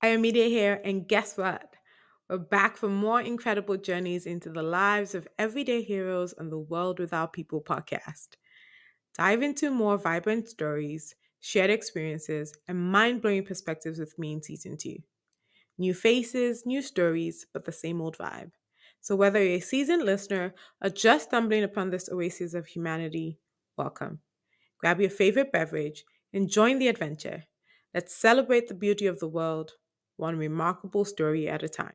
Ayomide here, and guess what? We're back for more incredible journeys into the lives of everyday heroes on the World Without People podcast. Dive into more vibrant stories, shared experiences, and mind blowing perspectives with me in season 2. New faces, new stories, but the same old vibe. So, whether you're a seasoned listener or just stumbling upon this oasis of humanity, welcome. Grab your favorite beverage and join the adventure. Let's celebrate the beauty of the world, one remarkable story at a time.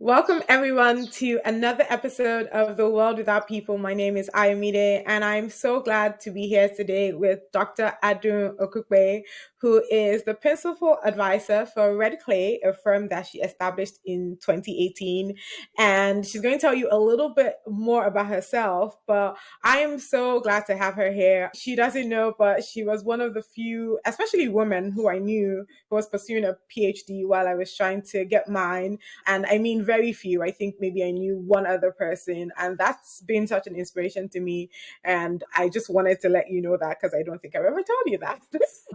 Welcome, everyone, to another episode of The World Without People. My name is Ayomide, and I'm so glad to be here today with Dr. Adun Okupe, who is the principal advisor for Red Clay, a firm that she established in 2018. And she's going to tell you a little bit more about herself, but I am so glad to have her here. She doesn't know, but she was one of the few, especially women, who I knew who was pursuing a PhD while I was trying to get mine. And I mean, very few. I think maybe I knew one other person, and that's been such an inspiration to me. And I just wanted to let you know that because I don't think I've ever told you that.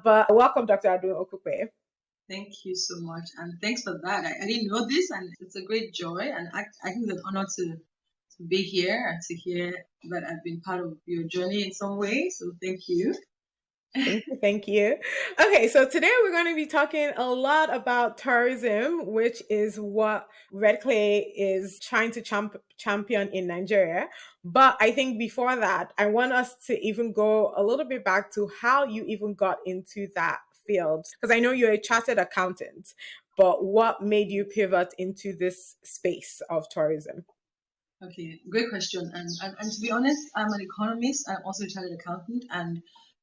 But welcome, Dr. Adun Okupe. Thank you so much. And thanks for that. I didn't know this, and it's a great joy. And I think it's an honor to be here and to hear that I've been part of your journey in some way. So thank you. Thank you. Thank you. Okay, so today we're going to be talking a lot about tourism, which is what Red Clay is trying to champion in Nigeria. But I think before that, I want us to even go a little bit back to how you even got into that field. Because I know you're a chartered accountant, but what made you pivot into this space of tourism? Okay, great question. And to be honest, I'm an economist. I'm also a chartered accountant. And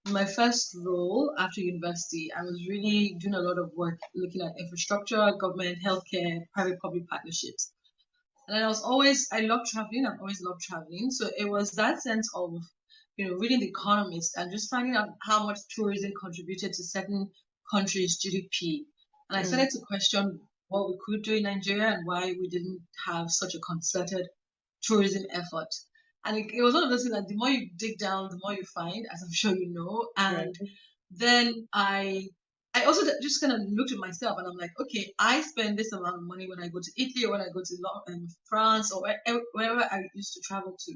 my first role after university, I was really doing a lot of work looking at infrastructure, government, healthcare, private-public partnerships. And I love traveling. I've always loved traveling. So it was that sense of, reading The Economist and just finding out how much tourism contributed to certain countries' GDP. And I started to question what we could do in Nigeria and why we didn't have such a concerted tourism effort. And it was one of those things that the more you dig down, the more you find, as I'm sure you know. Right. And then I also just kind of looked at myself and I'm like, okay, I spend this amount of money when I go to Italy or when I go to France or wherever I used to travel to.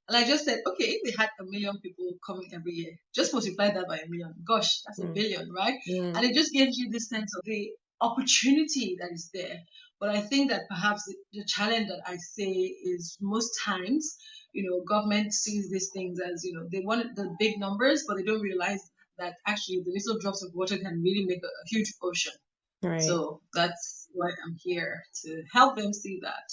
And I just said, okay, if they had 1 million people coming every year, just multiply that by 1 million. Gosh, that's a Mm, billion, right? And mm, it just gives you this sense of the opportunity that is there. But I think that perhaps the challenge that I say is most times, government sees these things as, they want the big numbers, but they don't realize that actually the little drops of water can really make a huge ocean. right. So that's why I'm here to help them see that.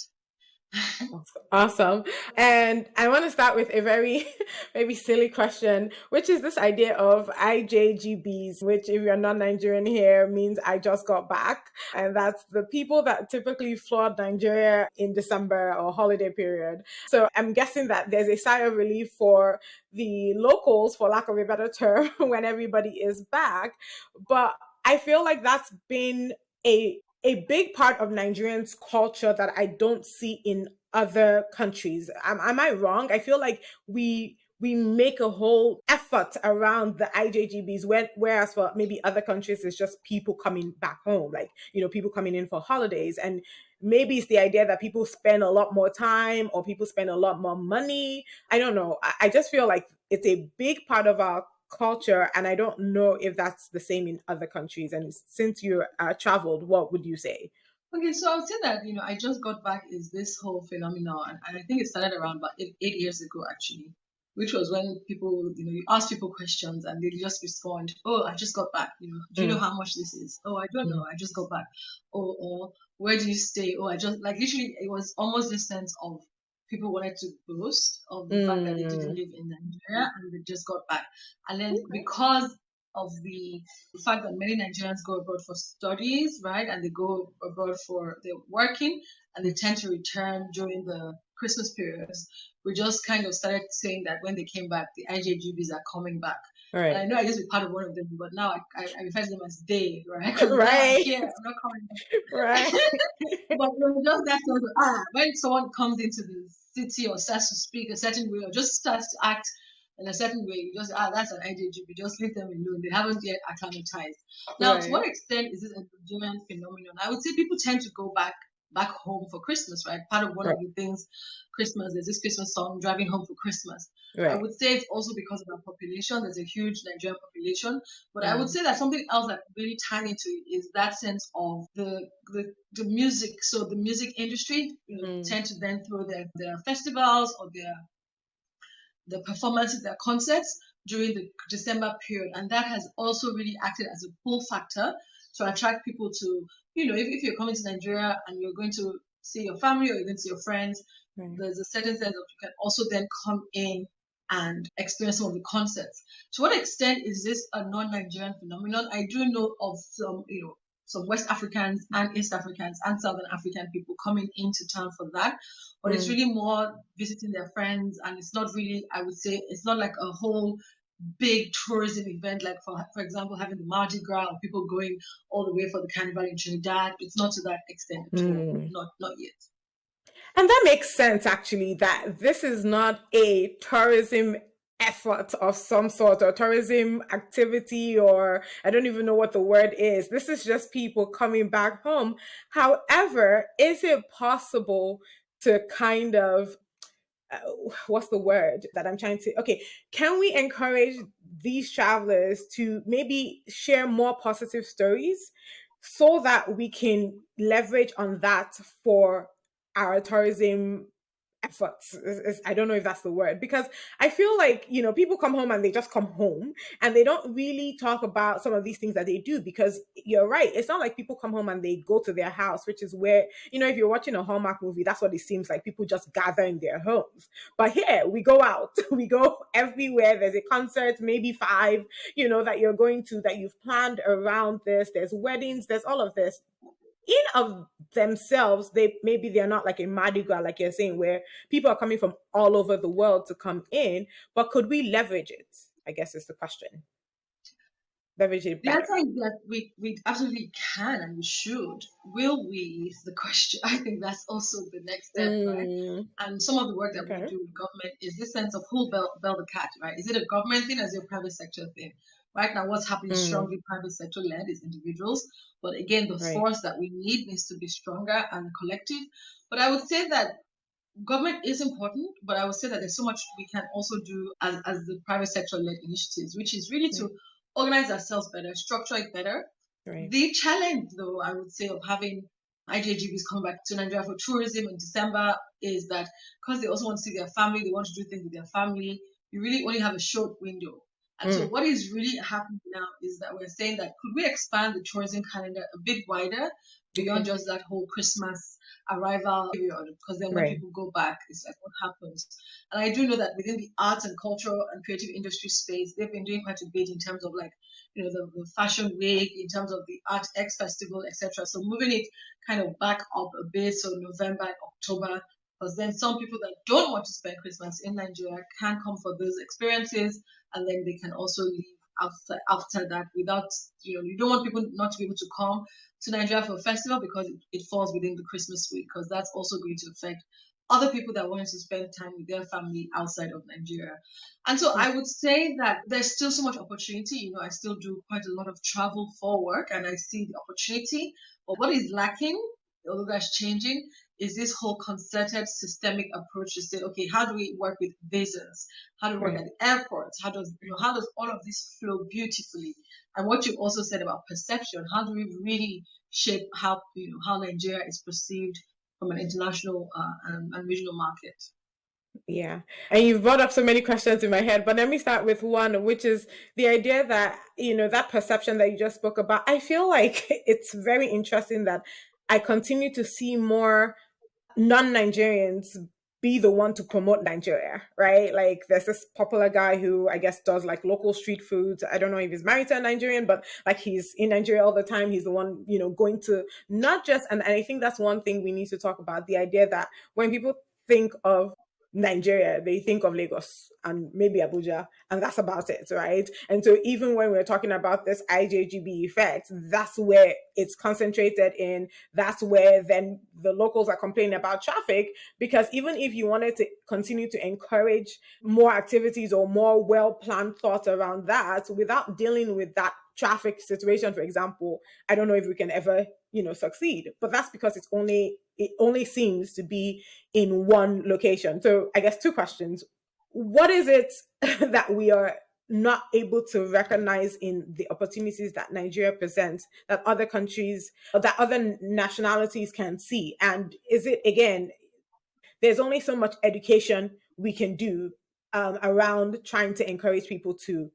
Awesome. And I want to start with a very, very silly question, which is this idea of IJGBs, which, if you're not Nigerian here, means I just got back. And that's the people that typically flood Nigeria in December or holiday period. So I'm guessing that there's a sigh of relief for the locals, for lack of a better term, when everybody is back. But I feel like that's been a big part of Nigerians' culture that I don't see in other countries. Am I wrong? I feel like we make a whole effort around the IJGBs, whereas for maybe other countries, it's just people coming back home, like, people coming in for holidays. And maybe it's the idea that people spend a lot more time or people spend a lot more money. I don't know. I just feel like it's a big part of our culture, and I don't know if that's the same in other countries. And since you traveled, what would you say? Okay, so I would say that, I just got back is this whole phenomenon. And I think it started around about 8 years ago, actually, which was when people, you ask people questions and they just respond, oh, I just got back. Do you know Mm, how much this is? Oh, I don't know. mm, I just got back. Or where do you stay? Oh, I just, like, literally, it was almost this sense of people wanted to boast of the fact that they didn't mm. live in Nigeria and they just got back. And then Okay. because of the fact that many Nigerians go abroad for studies, right? And they go abroad for their working and they tend to return during the Christmas periods. We just kind of started saying that when they came back, the IJGBs are coming back. And I Right. know I used to be part of one of them, but now I refer to them as they, right? Because now I'm Right. here. I'm not coming. Right. But you're just that sort of, when someone comes into the city or starts to speak a certain way or just starts to act in a certain way, you just, that's an IJGB, just leave them alone. They haven't yet acclimatized. Now, to what Right. extent is this a Nigerian phenomenon? I would say people tend to go back home for Christmas, right? Part of one of Right. the things, Christmas, there's this Christmas song, Driving Home for Christmas. I Right. would say it's also because of our population. There's a huge Nigerian population. But I would Mm. say that something else that really tied into it is that sense of the music. So the music industry, Mm. tend to then throw their festivals or their performances, their concerts during the December period. And that has also really acted as a pull factor to attract people to, if you're coming to Nigeria and you're going to see your family or you're going to see your friends, Right. there's a certain sense of you can also then come in and experience some of the concerts. To what extent is this a non-Nigerian phenomenon? I do know of some West Africans and East Africans and Southern African people coming into town for that, but it's Mm. really more visiting their friends, and it's not really, I would say, it's not like a whole big tourism event, like for example having the Mardi Gras or people going all the way for the carnival in Trinidad. It's not to that extent at all, Mm. not yet. And that makes sense, actually, that this is not a tourism effort of some sort or tourism activity, or I don't even know what the word is. This is just people coming back home. However, is it possible to kind of uh, what's the word that I'm trying to, okay, can we encourage these travelers to maybe share more positive stories so that we can leverage on that for our tourism efforts? I don't know if that's the word, because I feel like, people come home and they just come home and they don't really talk about some of these things that they do, because you're right, it's not like people come home and they go to their house, which is where, if you're watching a Hallmark movie, that's what it seems like. People just gather in their homes. But here we go out, we go everywhere. There's a concert, maybe five, that you're going to, that you've planned around this. There's weddings, there's all of this in of themselves. They're not like a Mardi Gras, like you're saying, where people are coming from all over the world to come in. But could we leverage it, I guess, is the question. Leverage it The answer better. is that we absolutely can and we should. Will we is the question. I think that's also the next step, right? Mm, And some of the work that we okay. do with government is this sense of who bell the cat, right? Is it a government thing or is it a private sector thing? Right now, what's happening is Mm, strongly private sector led is individuals. But again, the right. force that we need needs to be stronger and collective. But I would say that government is important, but I would say that there's so much we can also do as the private sector led initiatives, which is really to Right. organize ourselves better, structure it better. Right. The challenge, though, I would say, of having IJGBs come back to Nigeria for tourism in December is that because they also want to see their family, they want to do things with their family, you really only have a short window. And so, Mm, what is really happening now is that we're saying that could we expand the tourism calendar a bit wider beyond okay. just that whole Christmas arrival period? Because then when Right. people go back, it's like, what happens? And I do know that within the arts and cultural and creative industry space, they've been doing quite a bit in terms of like the fashion week, in terms of the art x festival, etc. So moving it kind of back up a bit, so November and October, because then some people that don't want to spend Christmas in Nigeria can come for those experiences, and then they can also leave after that without, you don't want people not to be able to come to Nigeria for a festival because it falls within the Christmas week, because that's also going to affect other people that wanted to spend time with their family outside of Nigeria. And so Mm, I would say that there's still so much opportunity. I still do quite a lot of travel for work and I see the opportunity. But what is lacking, although that's changing, is this whole concerted systemic approach to say, okay, how do we work with visas? How do we work right. at the airports? How does all of this flow beautifully? And what you also said about perception, how do we really shape how Nigeria is perceived from an international and regional market? Yeah. And you've brought up so many questions in my head, but let me start with one, which is the idea that, that perception that you just spoke about. I feel like it's very interesting that I continue to see more non-Nigerians be the one to promote Nigeria, right? Like there's this popular guy who I guess does like local street foods. I don't know if he's married to a Nigerian, but like he's in Nigeria all the time. He's the one, going to not just, and I think that's one thing we need to talk about, the idea that when people think of Nigeria, they think of Lagos and maybe Abuja, and that's about it, right? And so even when we're talking about this IJGB effect, that's where it's concentrated in. That's where then the locals are complaining about traffic, because even if you wanted to continue to encourage more activities or more well-planned thoughts around that without dealing with that traffic situation, for example, I don't know if we can ever, succeed. But that's because it only seems to be in one location. So I guess two questions. What is it that we are not able to recognize in the opportunities that Nigeria presents that other countries, that other nationalities can see? And is it, again, there's only so much education we can do around trying to encourage people to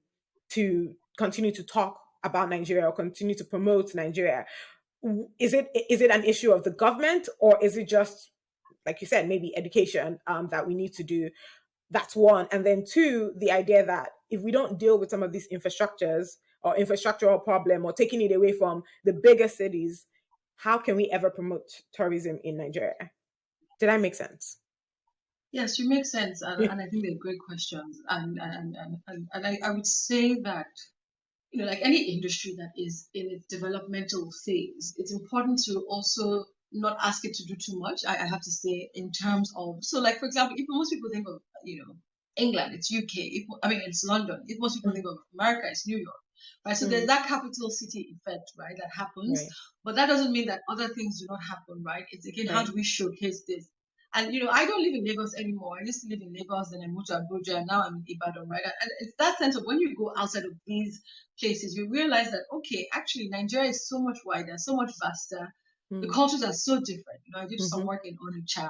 continue to talk about Nigeria or continue to promote Nigeria. Is it an issue of the government, or is it just, like you said, maybe education that we need to do? That's one. And then two, the idea that if we don't deal with some of these infrastructures or infrastructural problem or taking it away from the bigger cities, how can we ever promote tourism in Nigeria? Did I make sense? Yes, you make sense, and I think they're great questions. And I would say that, like any industry that is in its developmental phase, it's important to also not ask it to do too much. I have to say, in terms of, so like, for example, if most people think of, England, it's UK. It's London. If most people think of America, it's New York, right? So there's that capital city effect, right, that happens. Right. But that doesn't mean that other things do not happen, right? It's again, how Right. do we showcase this? And I don't live in Lagos anymore. I used to live in Lagos, then I moved to Abuja, and now I'm in Ibadan, right? And it's that sense of when you go outside of these places, you realize that, okay, actually Nigeria is so much wider, so much vaster. The Mm. cultures are so different. I did some Mm-hmm. work in Onitsha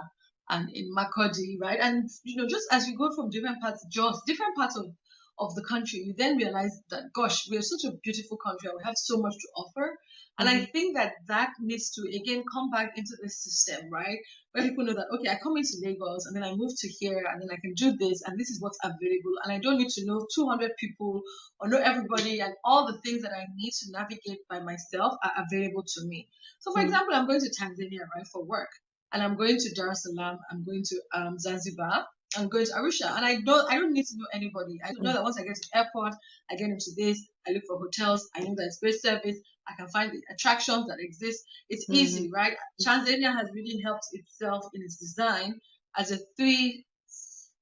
and in Makodi, right? And just as you go from different parts, just different parts of the country, you then realize that, gosh, we are such a beautiful country and we have so much to offer. And I Mm-hmm. think that needs to again come back into the system, right? Where people know that, okay, I come into Lagos and then I move to here and then I can do this and this is what's available. And I don't need to know 200 people or know everybody, and all the things that I need to navigate by myself are available to me. So, for Mm. example, I'm going to Tanzania, right, for work, and I'm going to Dar es Salaam, I'm going to Zanzibar, I'm going to Arusha, and I don't need to know anybody. I know Mm. that once I get to the airport, I get into this, I look for hotels, I know that it's great service, I can find the attractions that exist. It's Mm. easy, right? Tanzania has really helped itself in its design as a three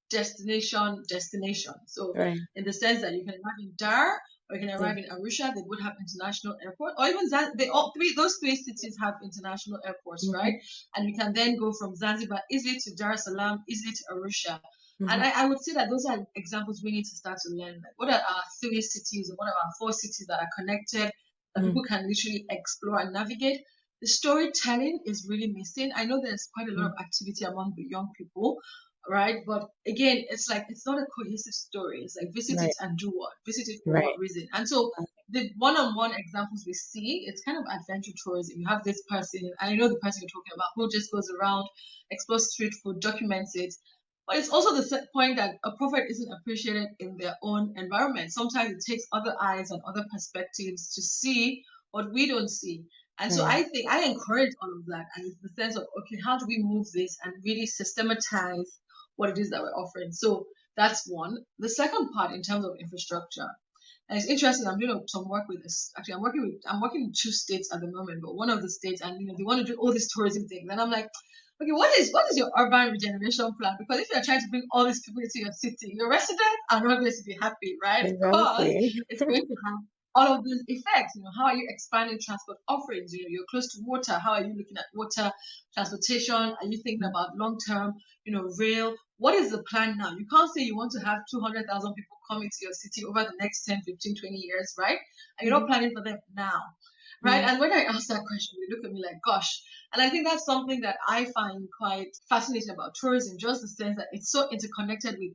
destination. So Right. in the sense that you can arrive in Dar, or you can Yeah. arrive in Arusha, they would have international airport, or even they all three those three cities have international airports, right? Mm-hmm. And you can then go from Zanzibar easily to Dar es Salaam, easily to Arusha. And Mm-hmm. I would say that those are examples we need to start to learn. Like, what are our three cities, or what are our four cities that are connected, that people can literally explore and navigate? The storytelling is really missing. I know there's quite a lot of Mm-hmm. activity among the young people, right? But again, it's like it's not a cohesive story. It's like visit it Right. and do what? Visit it for what Right. reason? And so the one-on-one examples we see, it's kind of adventure tourism. You have this person, and I know the person you're talking about, who just goes around, explores street food, documents it. But it's also the point that a prophet isn't appreciated in their own environment. Sometimes it takes other eyes and other perspectives to see what we don't see. And so Right. I think I encourage all of that. And it's the sense of, okay, how do we move this and really systematize what it is that we're offering? So that's one. The second part in terms of infrastructure, and it's interesting. I'm doing some work with this. Actually, I'm working in two states at the moment, but one of the states, and they want to do all these tourism things, and I'm like, okay, what is your urban regeneration plan? Because if you're trying to bring all these people into your city, your residents are not going to be happy, right? Because Exactly. it's going to have all of these effects. How are you expanding transport offerings? You're close to water. How are you looking at water transportation? Are you thinking about long term, rail? What is the plan now? You can't say you want to have 200,000 people coming to your city over the next 10, 15, 20 years, right? And you're not Mm-hmm. planning for them now, right? Mm. And when I ask that question, they look at me like, gosh. And I think that's something that I find quite fascinating about tourism, just the sense that it's so interconnected with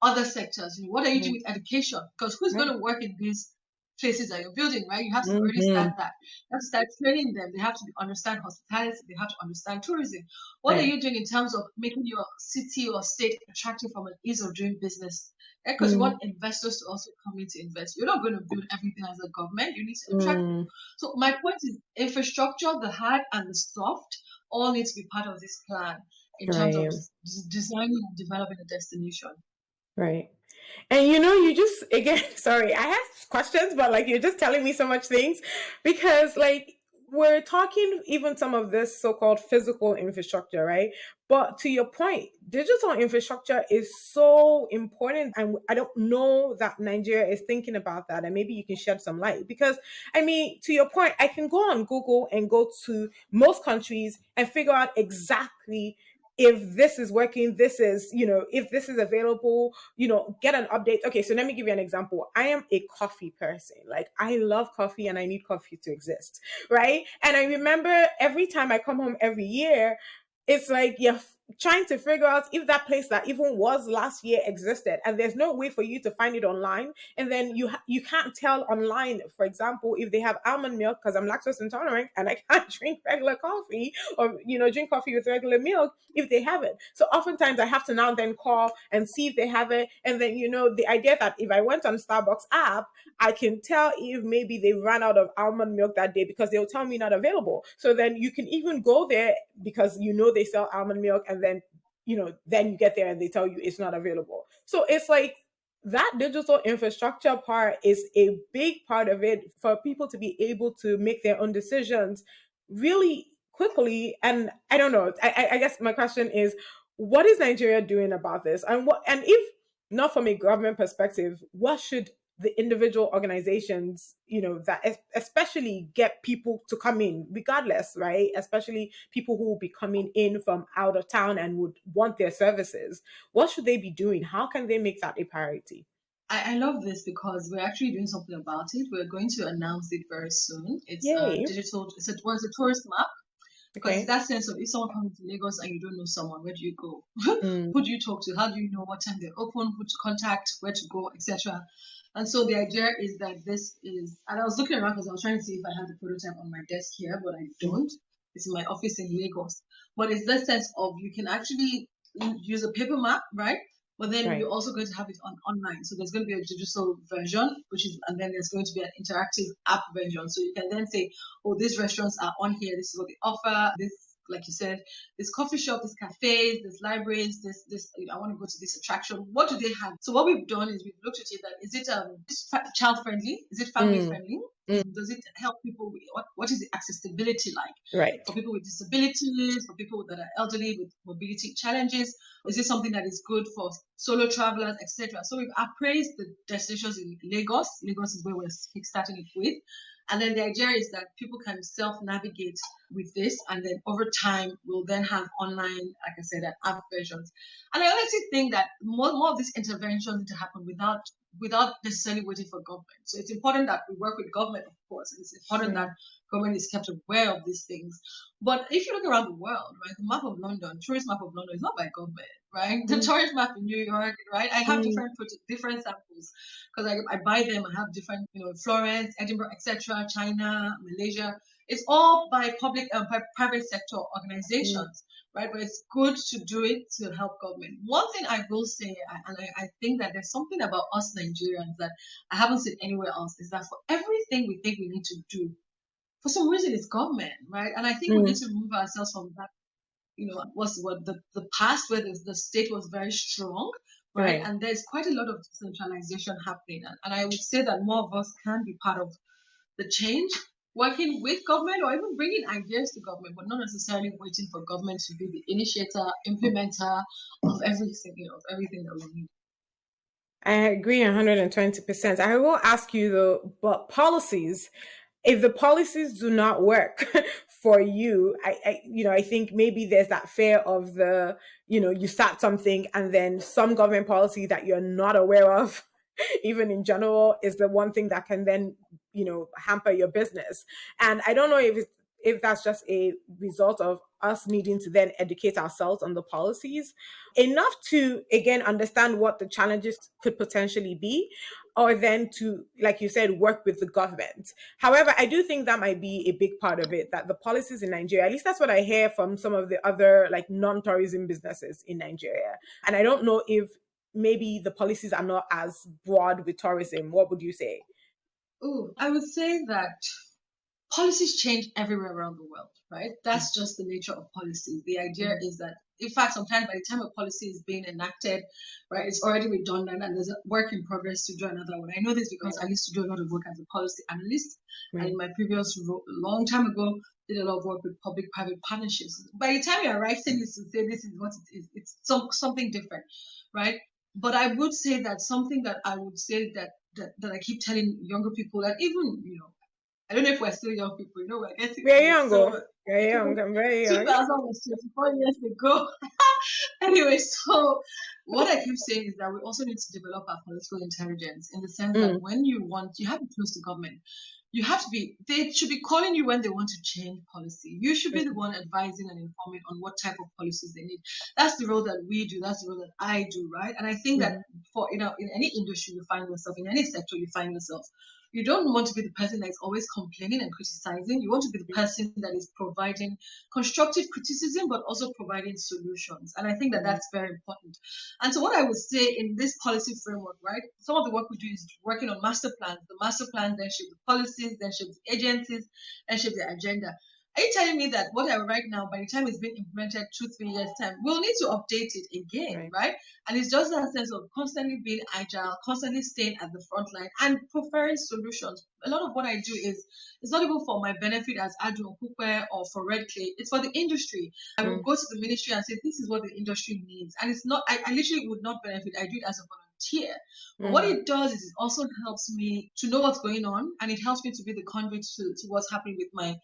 other sectors. What are you doing Mm. with education? Because who's going Right. to work in these places that you're building, right? You have to already start Mm-hmm. that. You have to start training them. They have to understand hospitality. They have to understand tourism. What are Right. you doing in terms of making your city or state attractive from an ease of doing business? Because you Mm. want investors to also come in to invest. You're not going to build everything as a government. You need to attract Mm. people. So my point is infrastructure, the hard and the soft, all need to be part of this plan. in terms of Right. designing and developing a destination. Right. And you just again, sorry, I have questions, but like you're just telling me so much things because like we're talking even some of this so-called physical infrastructure, right? But to your point, digital infrastructure is so important, and I don't know that Nigeria is thinking about that, and maybe you can shed some light because I mean, to your point, I can go on Google and go to most countries and figure out exactly if this is working, this is, if this is available, get an update. Okay, so let me give you an example. I am a coffee person. Like, I love coffee and I need coffee to exist, right? And I remember every time I come home every year, it's like you're trying to figure out if that place that even was last year existed, and there's no way for you to find it online. And then you can't tell online, for example, if they have almond milk, because I'm lactose intolerant and I can't drink regular coffee, or drink coffee with regular milk if they have it. So oftentimes I have to now then call and see if they have it. And then, the idea that if I went on Starbucks app, I can tell if maybe they ran out of almond milk that day because they'll tell me not available. So then you can even go there because they sell almond milk, and then then you get there and they tell you it's not available. So it's like that digital infrastructure part is a big part of it for people to be able to make their own decisions really quickly. And I don't know. I guess my question is, what is Nigeria doing about this? And if not from a government perspective, what should the individual organizations, that especially get people to come in, regardless, right? Especially people who will be coming in from out of town and would want their services. What should they be doing? How can they make that a priority? I love this because we're actually doing something about it. We're going to announce it very soon. It's a Yay. digital, it's a tourist map. Because it's Okay. that sense of if someone comes to Lagos and you don't know someone, where do you go? Who Mm, do you talk to? How do you know what time they're open, who to contact, where to go, etc. And so the idea is that this is, and I was looking around because I was trying to see if I had the prototype on my desk here, but I mm, don't. It's in my office in Lagos. But it's that sense of you can actually use a paper map, right? But then right. you're also going to have it online. So there's going to be a digital version, and then there's going to be an interactive app version. So you can then say, oh, these restaurants are on here. This is what they offer. This, like you said, this coffee shop, this cafes, this libraries, this. I want to go to this attraction. What do they have? So what we've done is we've looked at it. That is it child friendly? Is it family Mm, friendly? mm, Does it help people? What is the accessibility like right. for people with disabilities, for people that are elderly with mobility challenges? Is it something that is good for solo travelers, etc.? So we've appraised the destinations in Lagos. Lagos is where we're starting it with. And then the idea is that people can self-navigate with this, and then over time we'll then have online, like I said, and app versions. And I honestly think that more of these interventions need to happen without necessarily waiting for government. So it's important that we work with government, of course, and it's important that Mm, government is kept aware of these things. But if you look around the world, right, the map of London, tourist map of London is not by government, right? The mm, tourist map in New York, right? I have mm, different samples because I buy them. I have different, Florence, Edinburgh, etc., China, Malaysia. It's all by public and by private sector mm, organizations, right? But it's good to do it to help government. One thing I will say, I think that there's something about us Nigerians that I haven't seen anywhere else, is that for everything we think we need to do, for some reason it's government, right? And I think we need mm, to move ourselves from that, was what the past where the state was very strong, right? right. And there's quite a lot of decentralization happening. And I would say that more of us can be part of the change, working with government or even bringing ideas to government, but not necessarily waiting for government to be the initiator, implementer of everything, of everything that we need. I agree 120%. I will ask you though, but policies, if the policies do not work for you, I think maybe there's that fear of you start something and then some government policy that you're not aware of, even in general, is the one thing that can then, hamper your business. And I don't know if that's just a result of us needing to then educate ourselves on the policies enough to again understand what the challenges could potentially be, or then to, like you said, work with the government. However, I do think that might be a big part of it, that the policies in Nigeria, at least that's what I hear from some of the other like non-tourism businesses in Nigeria. And I don't know if maybe the policies are not as broad with tourism. What would you say? Oh, I would say that policies change everywhere around the world, right? That's just the nature of policy. The idea Mm. is that, in fact, sometimes by the time a policy is being enacted, right, it's already redundant and there's a work in progress to do another one. I know this because I used to do a lot of work as a policy analyst, and in Right. my previous role, a long time ago, did a lot of work with public-private partnerships. By the time you're writing this to say this is what it is, it's something different, right? But I would say that something that I would say that I keep telling younger people, that even, I don't know if we're still young people, we're getting We're old. young, So oh. We're young. I'm very young. 2000 was 24 years ago. Anyway, so what I keep saying is that we also need to develop our political intelligence, in the sense that Mm. when you have to be close to government, they should be calling you when they want to change policy. You should be the one advising and informing on what type of policies they need. That's the role that we do. That's the role that I do, right? And I think that Mm. for, in any industry you find yourself, in any sector you find yourself, you don't want to be the person that is always complaining and criticizing. You want to be the person that is providing constructive criticism, but also providing solutions. And I think that Mm. that's very important. And so, what I would say in this policy framework, right? Some of the work we do is working on master plans. The master plans then shape the policies, then shape the agencies, then shape the agenda. Are you telling me that what I write now, by the time it's been implemented 2, 3 years time, we'll need to update it again, Right. right? And it's just that sense of constantly being agile, constantly staying at the front line and preferring solutions. A lot of what I do is, it's not even for my benefit as Adun Okupe or for Red Clay. It's for the industry. I will Mm. go to the ministry and say, this is what the industry needs. And it's not, I literally would not benefit. I do it as a volunteer. But what Mm. it does is it also helps me to know what's going on, and it helps me to be the conduit to what's happening with my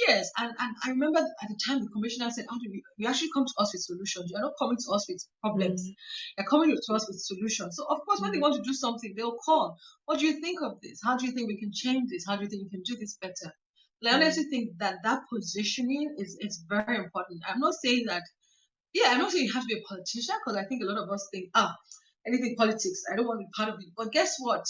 peers. And I remember at the time the commissioner said, "How do you actually come to us with solutions? You're not coming to us with problems. Mm. You're coming to us with solutions." So of course, when they Mm. want to do something, they'll call. What do you think of this? How do you think we can change this? How do you think we can do this better? I Mm. honestly think that positioning is very important. I'm not saying that, yeah, I'm not saying you have to be a politician, because I think a lot of us think, anything politics, I don't want to be part of it. But guess what?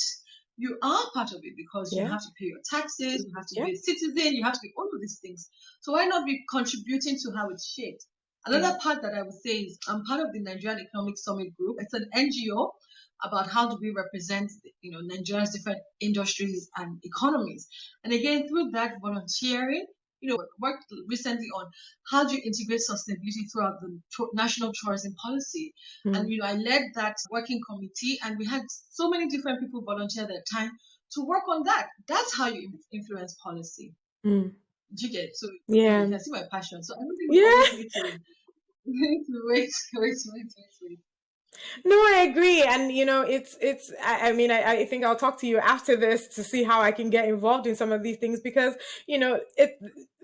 You are part of it, because you Yeah. have to pay your taxes, you have to Yeah. be a citizen, you have to be all of these things. So why not be contributing to how it's shaped? Yeah. Another part that I would say is I'm part of the Nigerian Economic Summit Group. It's an NGO about how do we represent, Nigeria's different industries and economies. And again, through that volunteering, worked recently on how do you integrate sustainability throughout the national tourism policy. And Mm. I led that working committee, and we had so many different people volunteer their time to work on that. That's how you influence policy. Mm. Do you get? So you Yeah. can see my passion. So I don't think we Yeah. always need to, we need to wait. No, I agree. And I mean, I think I'll talk to you after this to see how I can get involved in some of these things, because,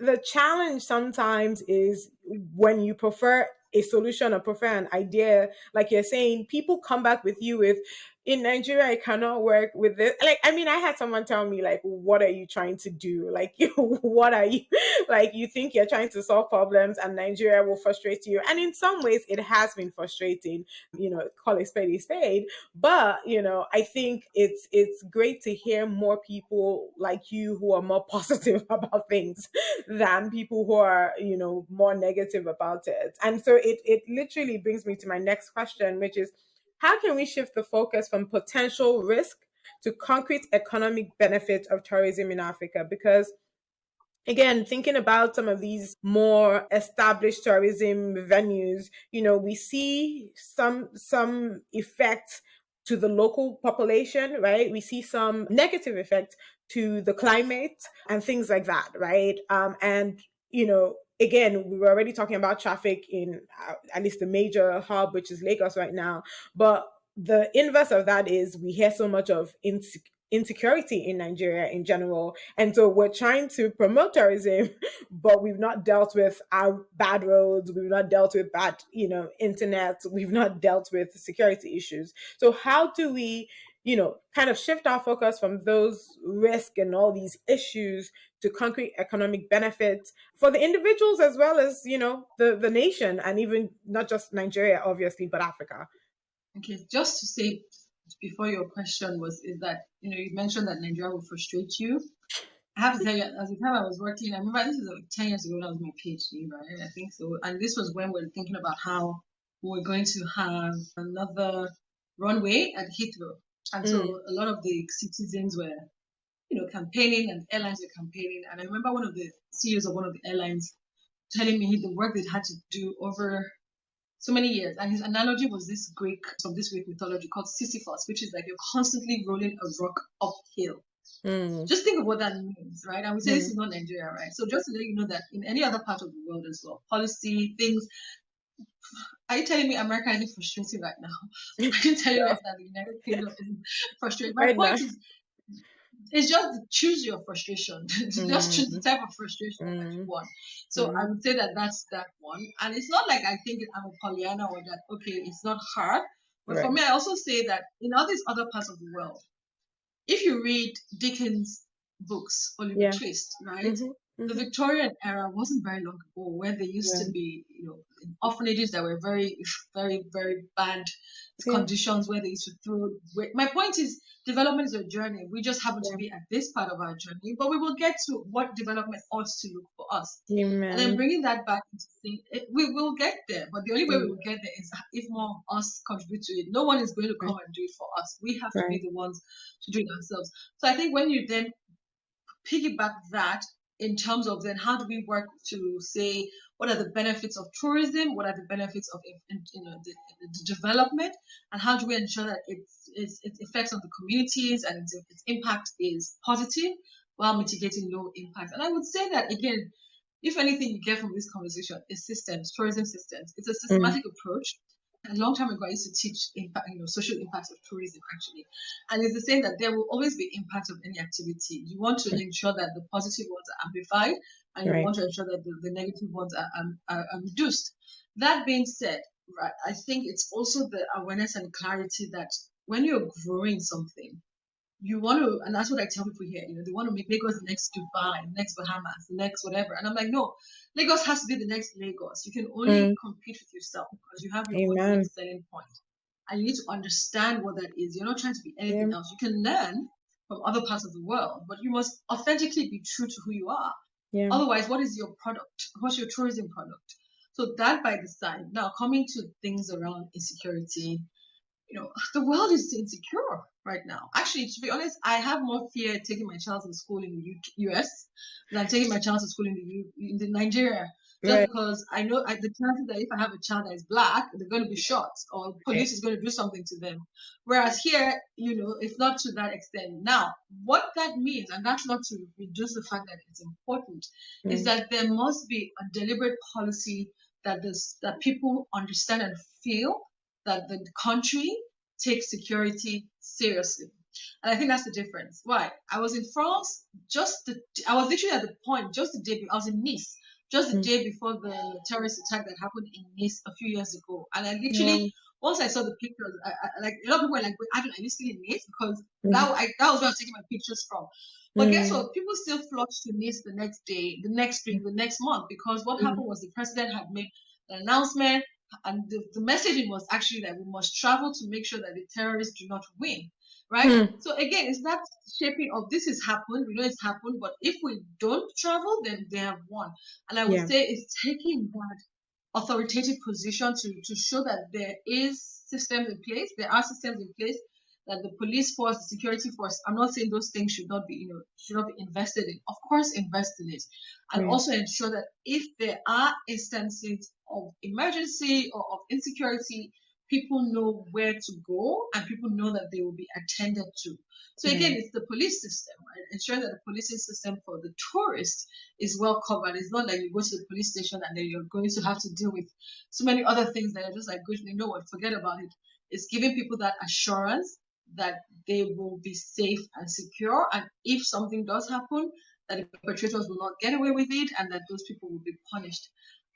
the challenge sometimes is when you prefer a solution or prefer an idea, like you're saying, people come back with you with, in Nigeria, I cannot work with this. Like, I mean, I had someone tell me, like, what are you trying to do? Like, what are you, like, you think you're trying to solve problems and Nigeria will frustrate you. And in some ways, it has been frustrating, call a spade a spade. But I think it's great to hear more people like you who are more positive about things than people who are more negative about it. And so it literally brings me to my next question, which is, how can we shift the focus from potential risk to concrete economic benefit of tourism in Africa? Because again, thinking about some of these more established tourism venues, we see some effects to the local population, right? We see some negative effects to the climate and things like that, right? And again, we were already talking about traffic in at least the major hub, which is Lagos right now. But the inverse of that is we hear so much of insecurity in Nigeria in general. And so we're trying to promote tourism, but we've not dealt with our bad roads, we've not dealt with bad, internet, we've not dealt with security issues. So how do we, kind of shift our focus from those risks and all these issues to concrete economic benefits for the individuals as well as, the nation, and even not just Nigeria, obviously, but Africa. Okay, just to say before your question was, is that, you mentioned that Nigeria will frustrate you. I have to tell you, at the time I was working, I remember this is like 10 years ago when I was my PhD, right? I think so. And this was when we were thinking about how we were going to have another runway at Heathrow. And so Mm. a lot of the citizens were campaigning, and airlines were campaigning. And I remember one of the CEOs of one of the airlines telling me the work they'd had to do over so many years. And his analogy was this from this Greek mythology called Sisyphus, which is like you're constantly rolling a rock uphill. Just think of what that means, right? I would say this is not Nigeria, right? So just to let you know that in any other part of the world as well, policy, things. Are you telling me America is frustrating right now? Are you telling me that the United Kingdom is frustrating? My point is, it's just choose your frustration. Just choose the type of frustration that you want. So I would say that that's that one. And it's not like I think I'm a Pollyanna or that, okay, it's not hard. But for me, I also say that in all these other parts of the world, if you read Dickens' books, Oliver Twist, right? The Victorian era wasn't very long ago, where there used to be, orphanages that were very, very, very bad conditions, where they used to throw. My point is, development is a journey. We just happen to be at this part of our journey, but we will get to what development ought to look for us. And then bringing that back into things, we will get there. But the only way we will get there is if more of us contribute to it. No one is going to come and do it for us. We have to be the ones to do it ourselves. So I think when you then piggyback that in terms of then how do we work to say what are the benefits of tourism, what are the benefits of the development, and how do we ensure that its effects on the communities and its impact is positive while mitigating low impact. And I would say that again, if anything you get from this conversation is systems, tourism systems. It's a systematic approach. A long time ago, I used to teach social impacts of tourism, actually. And it's the same that there will always be impacts of any activity. You want to ensure that the positive ones are amplified, and you want to ensure that the negative ones are reduced. That being said, right, I think it's also the awareness and clarity that when you're growing something, you want to, and that's what I tell people here, they want to make Lagos the next Dubai, the next Bahamas, the next whatever. And I'm like, no, Lagos has to be the next Lagos. You can only compete with yourself because you have your own unique selling point. And you need to understand what that is. You're not trying to be anything else. You can learn from other parts of the world, but you must authentically be true to who you are. Otherwise, what is your product? What's your tourism product? So that by the side. Now, coming to things around insecurity, the world is insecure right now. Actually, to be honest, I have more fear taking my child to school in the US than taking my child to school in Nigeria. Just because I know the chances that if I have a child that is black, they're going to be shot or police is going to do something to them. Whereas here, it's not to that extent. Now, what that means, and that's not to reduce the fact that it's important, is that there must be a deliberate policy that people understand and feel that the country takes security seriously. And I think that's the difference. Why? I was in France I was literally at the point just the day, I was in Nice, just the day before the terrorist attack that happened in Nice a few years ago. And I literally, once I saw the pictures, I like a lot of people were like, "Wait, Adun, are you still in Nice?" Because that was where I was taking my pictures from. But guess what? People still flocked to Nice the next day, the next week, the next month, because what happened was the president had made an announcement. And the messaging was actually that we must travel to make sure that the terrorists do not win, right? So again, it's that shaping of this has happened. We know it's happened, but if we don't travel, then they have won. And I would say it's taking that authoritative position to show that there is systems in place. There are systems in place that the police force, the security force. I'm not saying those things should not be invested in. Of course, invest in it, and also ensure that if there are instances of emergency or of insecurity, people know where to go and people know that they will be attended to. So again, it's the police system, right? Ensuring that the policing system for the tourist is well covered. It's not like you go to the police station and then you're going to have to deal with so many other things that are just like, good, forget about it. It's giving people that assurance that they will be safe and secure. And if something does happen, that the perpetrators will not get away with it and that those people will be punished.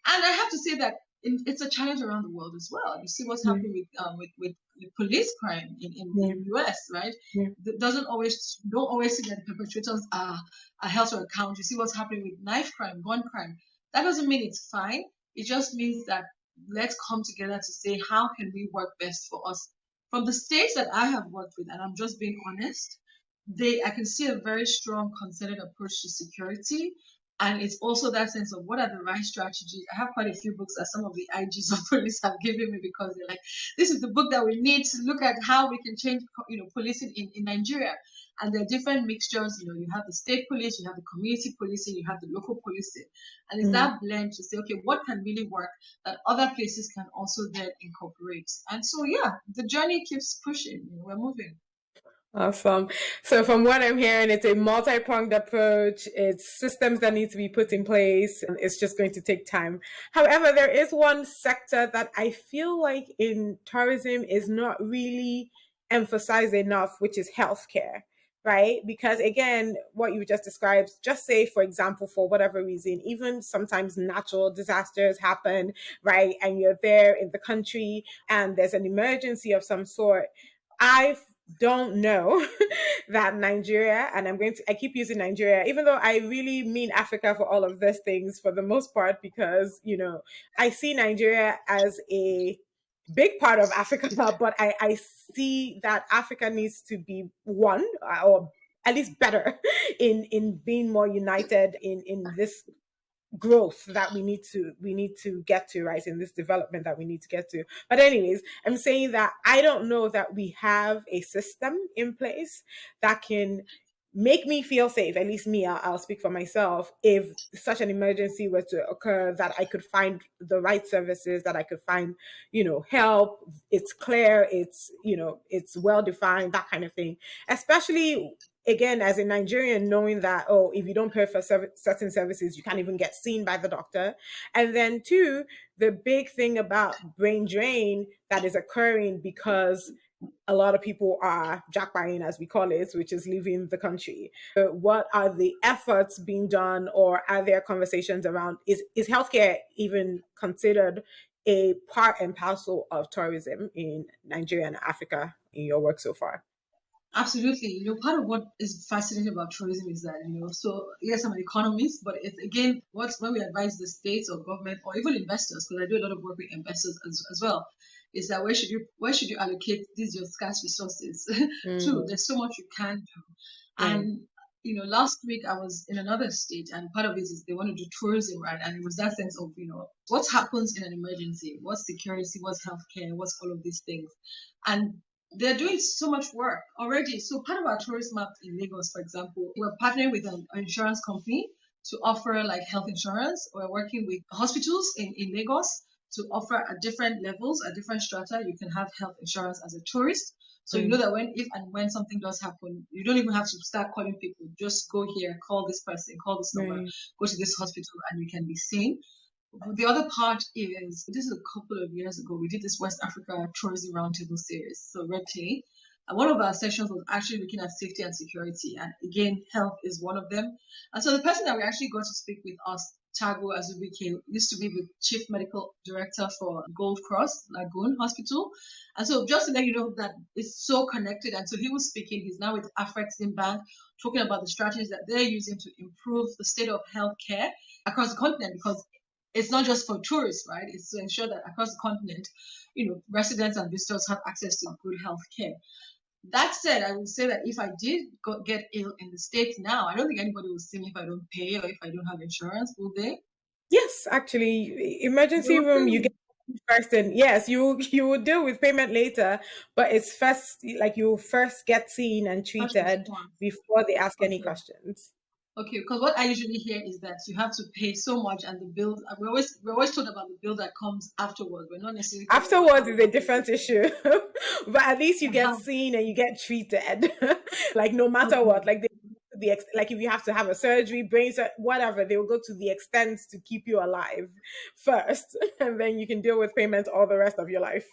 And I have to say that it's a challenge around the world as well. You see what's happening with police crime in the US, right? It don't always see that the perpetrators are held to account. You see what's happening with knife crime, gun crime. That doesn't mean it's fine. It just means that let's come together to say, how can we work best for us? From the states that I have worked with, and I'm just being honest, I can see a very strong concerted approach to security. And it's also that sense of what are the right strategies. I have quite a few books that some of the IGs of police have given me because they're like, this is the book that we need to look at how we can change, policing in Nigeria. And there are different mixtures. You have the state police, you have the community policing, you have the local policing. And it's Mm. that blend to say, okay, what can really work that other places can also then incorporate. And so, yeah, the journey keeps pushing. We're moving. Awesome. So from what I'm hearing, it's a multi-pronged approach. It's systems that need to be put in place. And it's just going to take time. However, there is one sector that I feel like in tourism is not really emphasized enough, which is healthcare. Right? Because again, what you just described, just say, for example, for whatever reason, even sometimes natural disasters happen, right? And you're there in the country and there's an emergency of some sort. I don't know that Nigeria, and I keep using Nigeria, even though I really mean Africa for all of these things for the most part, because, I see Nigeria as a big part of Africa, but I see that Africa needs to be one, or at least better in being more united in this growth that we need to get to, right, in this development that we need to get to. But anyways, I'm saying that I don't know that we have a system in place that can make me feel safe, at least me, I'll speak for myself, if such an emergency were to occur, that I could find the right services, that I could find, help. It's clear, it's well defined, that kind of thing. Especially, again, as a Nigerian, knowing that, oh, if you don't pay for certain services, you can't even get seen by the doctor. And then two, the big thing about brain drain that is occurring because a lot of people are jackpying, as we call it, which is leaving the country. So what are the efforts being done, or are there conversations around, is healthcare even considered a part and parcel of tourism in Nigeria and Africa in your work so far? Absolutely. Part of what is fascinating about tourism is that, so yes, I'm an economist, but it's again, what's when we advise the states or government or even investors, because I do a lot of work with investors as well, is that where should you allocate these your scarce resources to? Mm, There's so much you can do. mm, And last week I was in another state, and part of it is they want to do tourism, right? And it was that sense of, what happens in an emergency, what's security, what's healthcare, what's all of these things. And they're doing so much work already. So part of our tourist map in Lagos, for example, we're partnering with an insurance company to offer like health insurance. We're working with hospitals in Lagos to offer at different levels, at different strata, you can have health insurance as a tourist. So you know mm, that if and when something does happen, you don't even have to start calling people. Just go here, call this person, call this number, right. go to this hospital, and you can be seen. The other part is, this is a couple of years ago, we did this West Africa Tourism Roundtable series, so Red Clay. And one of our sessions was actually looking at safety and security. And again, health is one of them. And so the person that we actually got to speak with us, Tago Azubike, used to be the chief medical director for Gold Cross Lagoon Hospital. And so just to let you know that it's so connected. And so he was speaking, he's now with Afrexim Bank, talking about the strategies that they're using to improve the state of healthcare across the continent, because it's not just for tourists, right? It's to ensure that across the continent, residents and visitors have access to good health care. That said, I would say that if I did get ill in the States now, I don't think anybody will see me if I don't pay or if I don't have insurance, will they? Yes, actually, They emergency will room, you get pay. first, and yes, you will deal with payment later, but it's first, like, you first get seen and First treated response. before they ask any Okay. questions. Okay, because what I usually hear is that you have to pay so much, and the bill. We're always told about the bill that comes afterwards. We're not necessarily told about how Afterwards we is a have to different pay. issue, but at least you get Uh-huh. seen and you get treated, like, no matter Okay. what, like, like, if you have to have a surgery, whatever, they will go to the extent to keep you alive first, and then you can deal with payment all the rest of your life.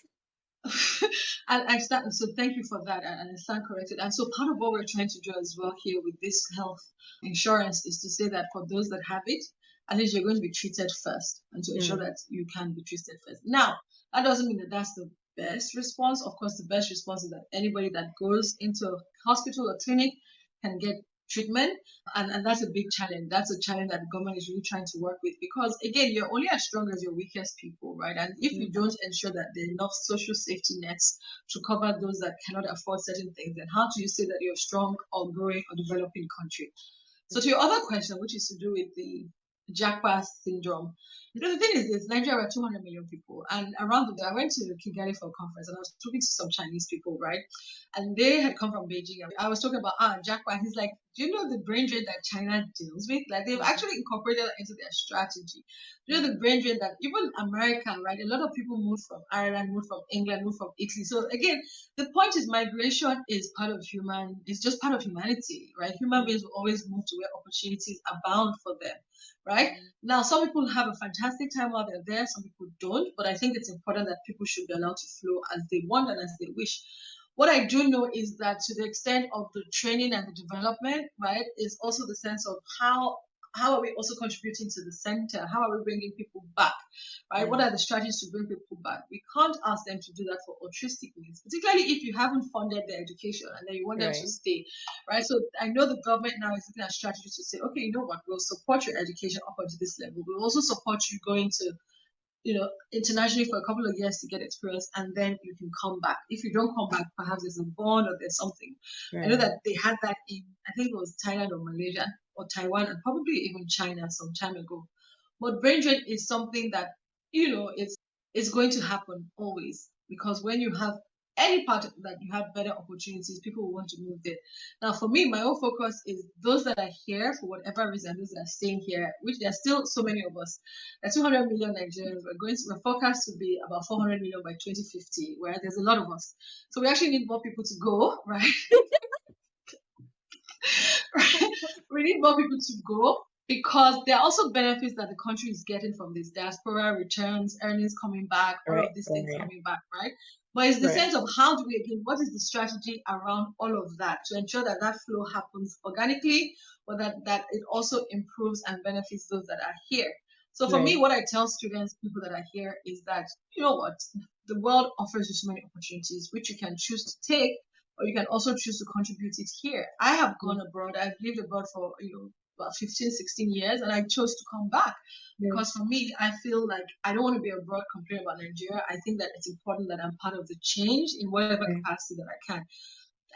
And I stand, so thank you for that, and I stand corrected. And so part of what we're trying to do as well here with this health insurance is to say that for those that have it, at least you're going to be treated first, and to ensure Mm, that you can be treated first. Now, that doesn't mean that that's the best response. Of course, the best response is that anybody that goes into a hospital or clinic can get treatment, and that's a big challenge. That's a challenge that the government is really trying to work with, because again, you're only as strong as your weakest people, right? And if you mm, don't ensure that there are enough social safety nets to cover those that cannot afford certain things, then how do you say that you're a strong or growing or developing country? So to your other question, which is to do with the jackpot syndrome. Because the thing is this, Nigeria are 200 million people, and around the I went to Kigali for a conference, and I was talking to some Chinese people, right? And they had come from Beijing. I was talking about jackpot. He's like, do you know the brain drain that China deals with? Like they've actually incorporated it into their strategy. Do you know the brain drain that even America, right? A lot of people moved from Ireland, moved from England, moved from Italy. So again, the point is migration is part of it's just part of humanity, right? Human beings will always move to where opportunities abound for them, right? Now, some people have a fantastic time while they're there, some people don't, but I think it's important that people should be allowed to flow as they want and as they wish. What I do know is that to the extent of the training and the development, right, is also the sense of how are we also contributing to the center? How are we bringing people back? Right? What are the strategies to bring people back? We can't ask them to do that for altruistic means, particularly if you haven't funded their education and then you want them to stay. Right. So I know the government now is looking at strategies to say, okay, you know what, we'll support your education up until this level. We'll also support you going to internationally for a couple of years to get experience, and then you can come back. If you don't come back, perhaps there's a bond or there's something. I know that they had that in, I think it was Thailand or Malaysia or Taiwan and probably even China some time ago. But brain drain is something that, it's going to happen always, because when you have any part of that you have better opportunities, people will want to move there. Now, for me, my own focus is those that are here for whatever reason, those that are staying here, which there are still so many of us. There are 200 million Nigerians. We're forecast to be about 400 million by 2050, where there's a lot of us. So we actually need more people to go, right? We need more people to go, because there are also benefits that the country is getting from this diaspora returns, earnings coming back, all of these things coming back, right? But it's the sense of how do we, again, what is the strategy around all of that to ensure that that flow happens organically, but that it also improves and benefits those that are here. So for me, what I tell students, people that are here, is that, you know what, the world offers you so many opportunities, which you can choose to take, or you can also choose to contribute it here. I have gone abroad. I've lived abroad for, about 15, 16 years, and I chose to come back because for me, I feel like I don't want to be abroad complaining about Nigeria. I think that it's important that I'm part of the change in whatever capacity that I can.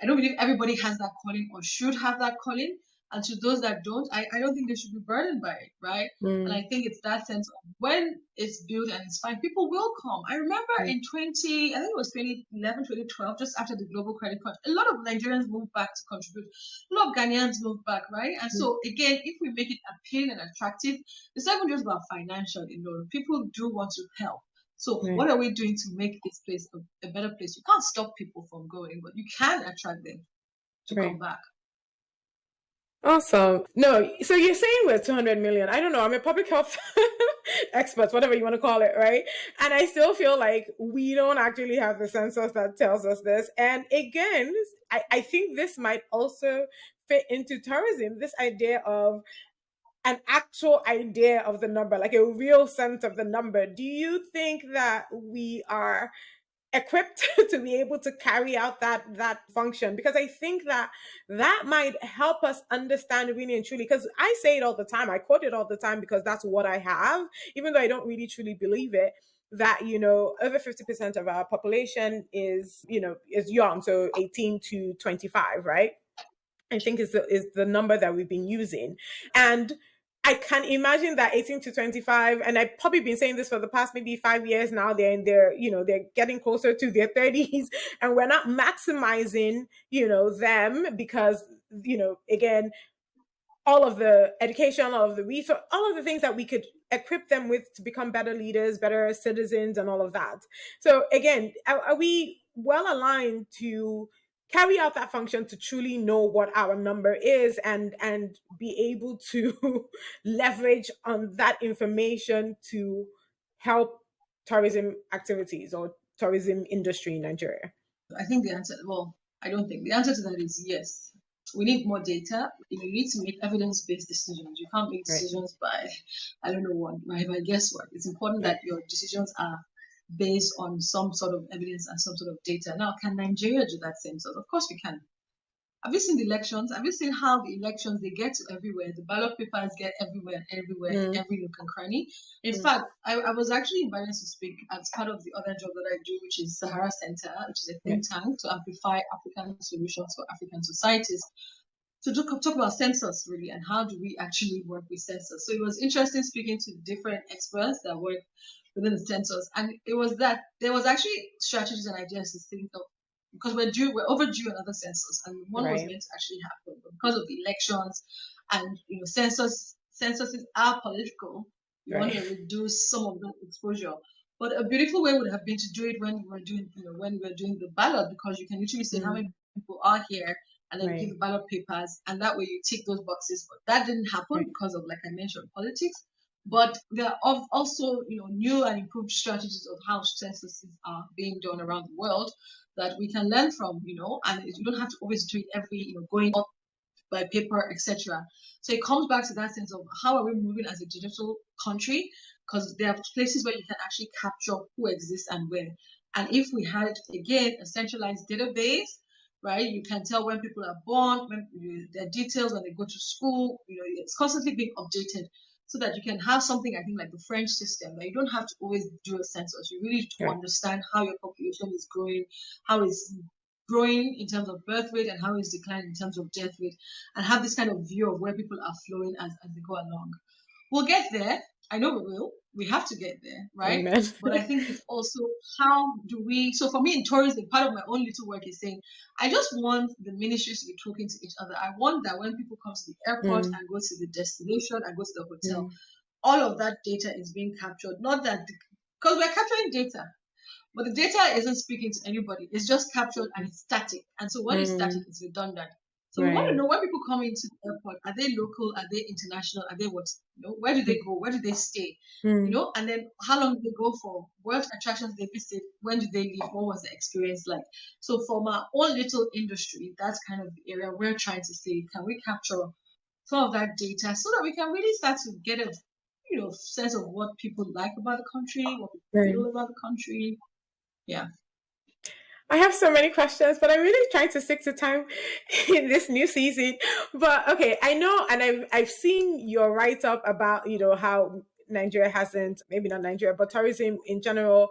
I don't believe everybody has that calling or should have that calling. And to those that don't, I don't think they should be burdened by it, right? And I think it's that sense of when it's built and it's fine, people will come. I remember in I think it was 2011, 2012, just after the global credit crunch, a lot of Nigerians moved back to contribute. A lot of Ghanaians moved back, right? And so again, if we make it appealing and attractive, it's not even just about financial alone. People do want to help. So what are we doing to make this place a better place? You can't stop people from going, but you can attract them to come back. Awesome. No, so you're saying we're 200 million. I don't know. I'm a public health expert, whatever you want to call it, right? And I still feel like we don't actually have the census that tells us this. And again, I think this might also fit into tourism, this idea of an actual idea of the number, like a real sense of the number. Do you think that we are equipped to be able to carry out that function? Because I think that might help us understand really and truly, because I say it all the time, I quote it all the time, because that's what I have, even though I don't really truly believe it, that over 50% of our population is young, so 18 to 25, right? I think is the number that we've been using. And I can imagine that 18 to 25, and I've probably been saying this for the past maybe 5 years now, they're in their, they're getting closer to their 30s, and we're not maximizing, them, because, again, all of the education, all of the research, all of the things that we could equip them with to become better leaders, better citizens, and all of that. So again, are we well aligned to carry out that function, to truly know what our number is, and be able to leverage on that information to help tourism activities or tourism industry in Nigeria? I think the answer, well, I don't think the answer to that is yes. We need more data. You need to make evidence-based decisions. You can't make decisions by, I don't know what, by guesswork. It's important that your decisions are based on some sort of evidence and some sort of data. Now, can Nigeria do that same sort? Of course we can. Have you seen the elections? Have you seen how the elections, they get to everywhere? The ballot papers get everywhere, every nook and cranny. In fact, I was actually invited to speak as part of the other job that I do, which is Sahara Center, which is a think tank to amplify African solutions for African societies. to talk about census really, and how do we actually work with census. So it was interesting speaking to different experts that work within the census, and it was that there was actually strategies and ideas to think of, because we're overdue another census, and one was Right. meant to actually happen, but because of the elections and censuses are political, we want to Right. reduce some of that exposure. But a beautiful way would have been to do it when we were doing, when we were doing the ballot, because you can literally say how Mm, many people are here and then give right. the ballot papers, and that way you tick those boxes. But that didn't happen Right. because of, like I mentioned, politics. But there are also, new and improved strategies of how censuses are being done around the world that we can learn from, and you don't have to always do it every, going up by paper, etc. So it comes back to that sense of how are we moving as a digital country? Because there are places where you can actually capture who exists and where. And if we had again a centralized database, right, you can tell when people are born, when their details when they go to school. It's constantly being updated so that you can have something, I think, like the French system, that you don't have to always do a census. You really need to Right. understand how your population is growing, how it's growing in terms of birth rate, and how it's declining in terms of death rate, and have this kind of view of where people are flowing as they go along. We'll get there. I know we will. We have to get there, right? Amen. But I think it's also how do we. So for me in tourism, part of my own little work is saying, I just want the ministries to be talking to each other. I want that when people come to the airport Mm, and go to the destination and go to the hotel, mm, all of that data is being captured. Not that, because we're capturing data, but the data isn't speaking to anybody. It's just captured and it's static. And so when it's static, mm, it's redundant. So we want to right. know when people come into the airport, are they local? Are they international? Are they what? Where do they go? Where do they stay? Mm, And then how long do they go for? What attractions they visit? When do they leave? What was the experience like? So for my own little industry, that's kind of the area we're trying to say, can we capture some of that data so that we can really start to get a sense of what people like about the country, what people right. feel about the country. Yeah. I have so many questions, but I'm really trying to stick to time in this new season. But okay, I know, and I've seen your write up about how Nigeria hasn't, maybe not Nigeria, but tourism in general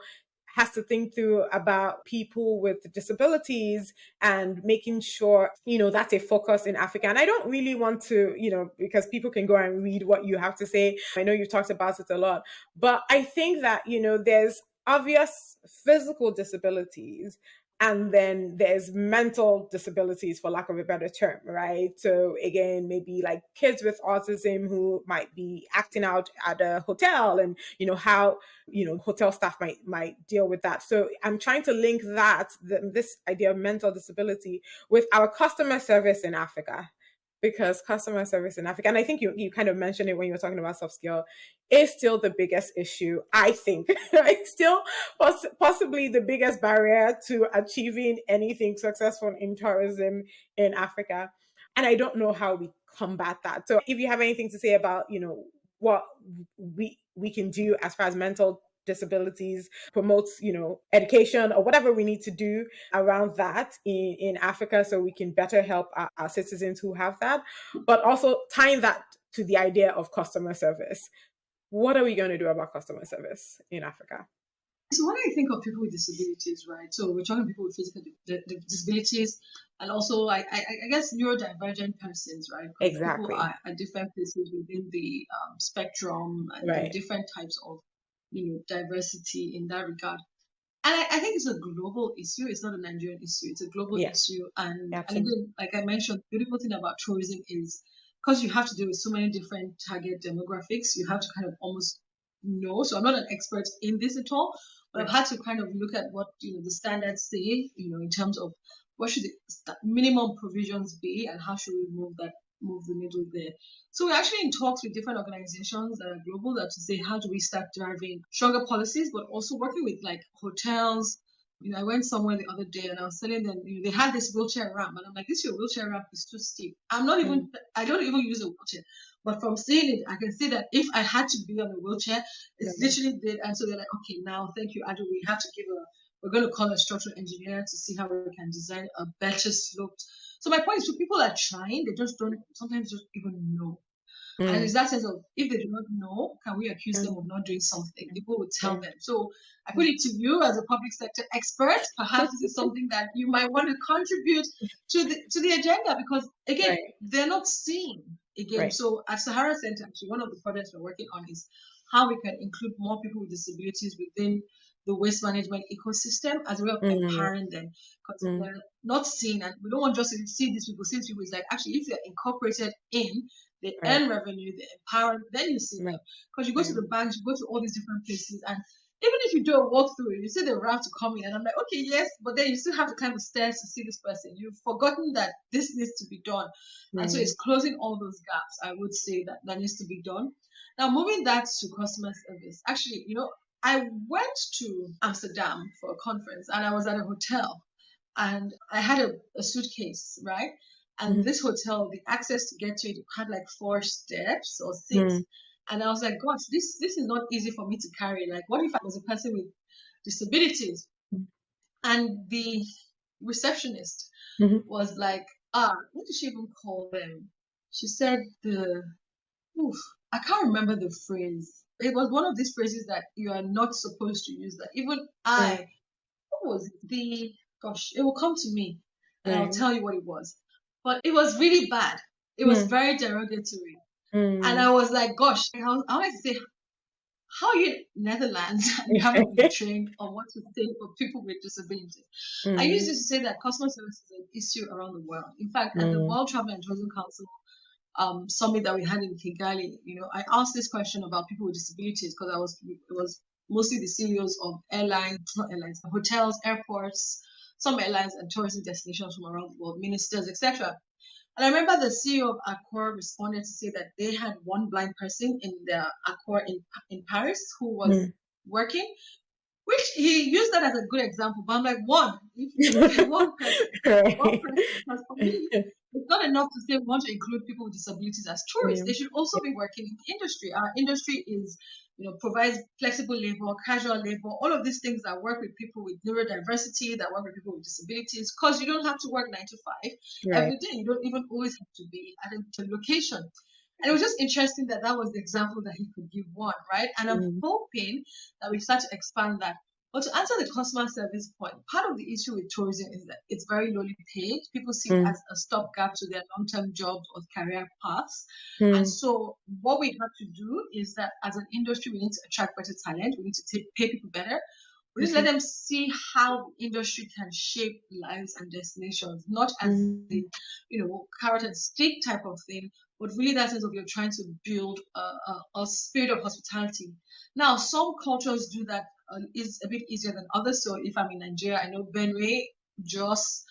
has to think through about people with disabilities and making sure that's a focus in Africa. And I don't really want to because people can go and read what you have to say. I know you've talked about it a lot, but I think that there's obvious physical disabilities, and then there's mental disabilities, for lack of a better term, right? So again, maybe like kids with autism who might be acting out at a hotel, and how hotel staff might deal with that. So I'm trying to link this idea of mental disability with our customer service in Africa, because customer service in Africa, and I think you kind of mentioned it when you were talking about soft skill, is still the biggest issue. I think it's still possibly the biggest barrier to achieving anything successful in tourism in Africa. And I don't know how we combat that. So if you have anything to say about, what we can do as far as mental disabilities promotes, education or whatever we need to do around that in Africa, so we can better help our citizens who have that, but also tying that to the idea of customer service. What are we going to do about customer service in Africa? So when I think of people with disabilities, right? So we're talking people with physical disabilities, and also I guess neurodivergent persons, right? Because people Exactly. are at different places within the spectrum, and there are Right. different types of diversity in that regard. And I think it's a global issue. It's not a Nigerian issue. It's a global Yeah, issue. And absolutely. again, like I mentioned, the beautiful thing about tourism is because you have to deal with so many different target demographics, you have to kind of almost know. So I'm not an expert in this at all, but I've Right. had to kind of look at what the standards say, in terms of what should the minimum provisions be, and how should we move the needle there. So we're actually in talks with different organizations that are global, that to say how do we start driving stronger policies, but also working with like hotels. I went somewhere the other day and I was telling them, they had this wheelchair ramp, and I'm like, this your wheelchair ramp is too steep. Mm, I don't even use a wheelchair, but from seeing it, I can see that if I had to be on a wheelchair, it's right. literally dead. And so they're like, okay, now thank you, Adu. We're going to call a structural engineer to see how we can design a better sloped. So my point is, people are trying, they just don't sometimes just even know. And it's Mm. that sense of, if they do not know, can we accuse them of Mm. not doing something? People would tell Right. them. So I put it to you as a public sector expert. Perhaps this is something that you might want to contribute to the agenda, because again, Right. they're not seen again. Right. So at Sahara Center, actually, one of the projects we're working on is how we can include more people with disabilities within the waste management ecosystem as a way of Mm. empowering them, because Mm. they're not seen, and we don't want just to see these people. See these people, it's like, actually, if they're incorporated in, they Right. earn revenue, they empower, then you see Right. them. Because you go to Right. the banks, you go to all these different places, and even if you do a walkthrough, you see the have to come in, and I'm like, okay, yes, but then you still have to climb the stairs to see this person. You've forgotten that this needs to be done, and so Right. it's closing all those gaps. I would say that needs to be done. Now, moving that to customer service, actually, I went to Amsterdam for a conference, and I was at a hotel, and I had a suitcase, right? And Mm. this hotel, the access to get to it had like 4 steps or Mm. six. And I was like, gosh, this is not easy for me to carry. Like, what if I was a person with disabilities? And the receptionist Mhm. was like, what did she even call them? She said oof, I can't remember the phrase. It was one of these phrases that you are not supposed to use. That even Right. what was it? Gosh, it will come to me and I'll Right. tell you what it was. But it was really bad. It was Mm. very derogatory. And I Mm. was like, gosh, I wanted to say, how are you in Netherlands and you haven't been trained on what to say for people with disabilities? I used Mm. to say that customer service is an issue around the world. In fact, at the Mm. World Travel and Tourism Council summit that we had in Kigali, I asked this question about people with disabilities, because it was mostly the CEOs of airlines, not airlines, hotels, airports, some airlines and tourism destinations from around the world, ministers, etc. And I remember the CEO of Accor responded to say that they had one blind person in their Accor in Paris who was Mm. working, which he used that as a good example. But I'm like, one, if you look at one Right. person, because for me, it's not enough to say we want to include people with disabilities as tourists. Yeah. They should also be working in the industry. Our industry provides flexible labor, casual labor, all of these things that work with people with neurodiversity, that work with people with disabilities, because you don't have to work 9 to 5 Right. every day. You don't even always have to be at a location. And it was just interesting that that was the example that he could give one, right? And I'm Mm. hoping that we start to expand that. But to answer the customer service point, part of the issue with tourism is that it's very lowly paid. People see it Mm. as a stopgap to their long-term jobs or career paths. And Mm. so what we have to do is that as an industry, we need to attract better talent. We need to pay people better. We just let Mhm. them see how the industry can shape lives and destinations, not as Mm. the, carrot and stick type of thing, but really that sense of you're trying to build a spirit of hospitality. Now, some cultures do that is a bit easier than others. So if I'm in Nigeria, I know Benue, Jos,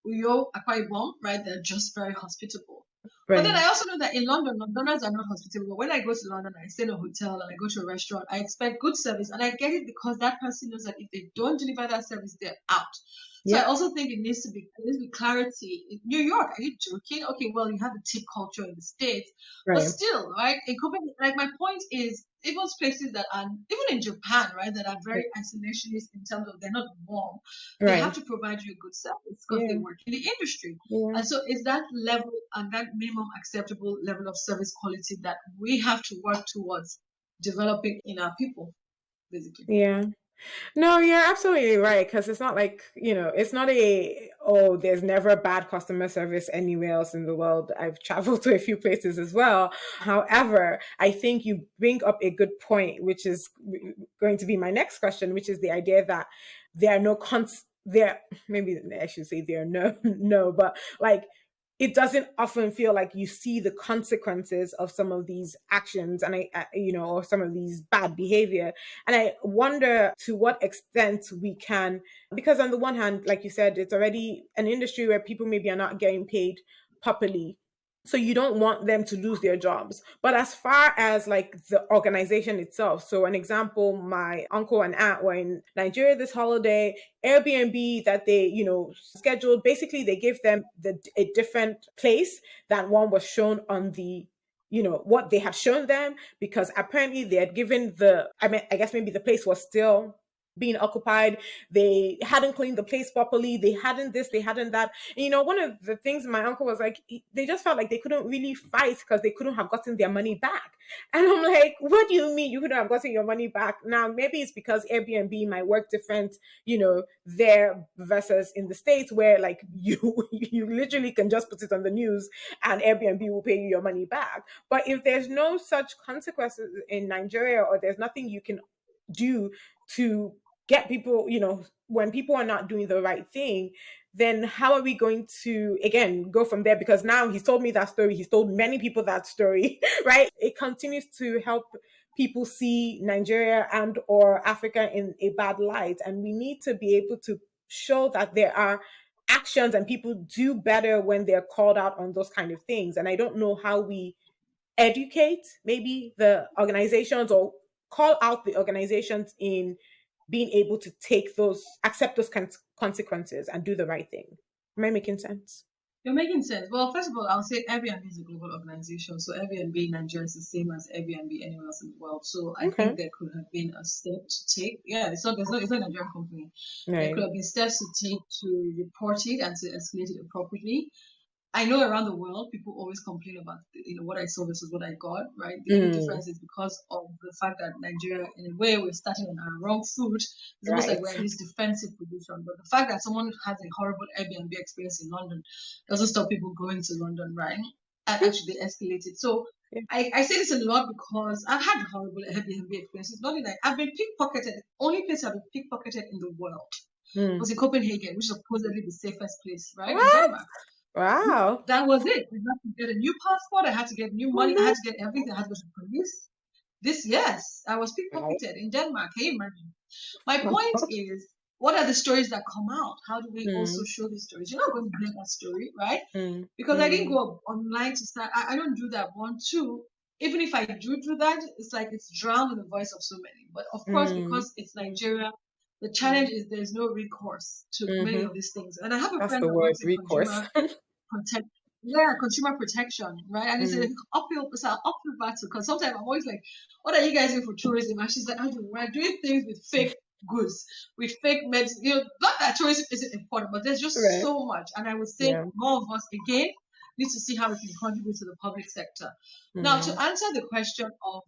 Uyo, Akwa Ibom, right? They're just very hospitable. But then I Right. also know that in London, Londoners are not hospitable. But when I go to London, I stay in a hotel and I go to a restaurant, I expect good service. And I get it because that person knows that if they don't deliver that service, they're out. So I Yep. also think it needs to be clarity. In New York, are you joking? Okay, well, you have the tip culture in the States, but Right. still, right? In Copenhagen, like my point is, even places that are, even in Japan, right, that are very isolationist in terms of they're not warm, they have Right. to provide you a good service because they Yeah. work in the industry. Yeah. And so it's that level and that minimum acceptable level of service quality that we have to work towards developing in our people, basically. Yeah. No, you're absolutely right. Because it's not like, it's not oh, there's never bad customer service anywhere else in the world. I've traveled to a few places as well. However, I think you bring up a good point, which is going to be my next question, which is the idea that there are no there, maybe I should say there are no, no, but like, it doesn't often feel like you see the consequences of some of these actions or some of these bad behavior. And I wonder to what extent we can, because on the one hand, like you said, it's already an industry where people maybe are not getting paid properly. So you don't want them to lose their jobs. But as far as like the organization itself, so an example, my uncle and aunt were in Nigeria this holiday, Airbnb that they, scheduled, basically they gave them a different place than one was shown on the what they had shown them, because apparently they had given I guess maybe the place was still being occupied. They hadn't cleaned the place properly. They hadn't this, they hadn't that. And, one of the things my uncle was like, they just felt like they couldn't really fight because they couldn't have gotten their money back. And I'm like, what do you mean you couldn't have gotten your money back? Now, maybe it's because Airbnb might work different, there versus in the States where like you literally can just put it on the news and Airbnb will pay you your money back. But if there's no such consequences in Nigeria, or there's nothing you can do to get people, when people are not doing the right thing, then how are we going to again go from there? Because now he's told me that story, he's told many people that story, right? It continues to help people see Nigeria and or Africa in a bad light. And we need to be able to show that there are actions and people do better when they're called out on those kind of things. And I don't know how we educate maybe the organizations or call out the organizations in being able to accept those consequences and do the right thing. Am I making sense? You're making sense. Well, first of all, I'll say Airbnb is a global organization. So Airbnb in Nigeria is the same as Airbnb anywhere else in the world. So I Okay. think there could have been a step to take. Yeah, it's not a Nigerian company. There Right. could have been steps to take to report it and to escalate it appropriately. I know around the world, people always complain about, what I saw versus what I got, right? The only Mm, difference is because of the fact that Nigeria, in a way, we're starting on our wrong foot. It's almost like right. we're in this defensive position. But the fact that someone has a horrible Airbnb experience in London doesn't stop people going to London, right? And actually, they escalate it. So Yeah. I say this a lot because I've had horrible Airbnb experiences. Not in like I've been pickpocketed. The only place I've been pickpocketed in the world Mm. was in Copenhagen, which is supposedly the safest place, right? In What? Denmark. Wow. That was it. I had to get a new passport. I had to get new Oh money. I no. had to get everything. I had to go to the police. Yes, I was Right. pickpocketed in Denmark. Can you imagine? My point is, what are the stories that come out? How do we also Mm, show these stories? You're not going to hear that story, right? mm, Because I didn't mm, go online to start. I don't do that. One, two. Even if I do that, it's like it's drowned in the voice of so many. But of course, mm, because it's Nigeria, the challenge mm, is there's no recourse to many mm-hmm. of these things. And I have a That's friend the that word, works in recourse. protect yeah, consumer protection, right? And Mm, it's an uphill battle because sometimes I'm always like, what are you guys doing for tourism? And she's like, we're doing things with fake goods, with fake medicine. Not that tourism isn't important, but there's just right. so much. And I would say Yeah. more of us again need to see how we can contribute to the public sector. Now, to Mm, answer the question of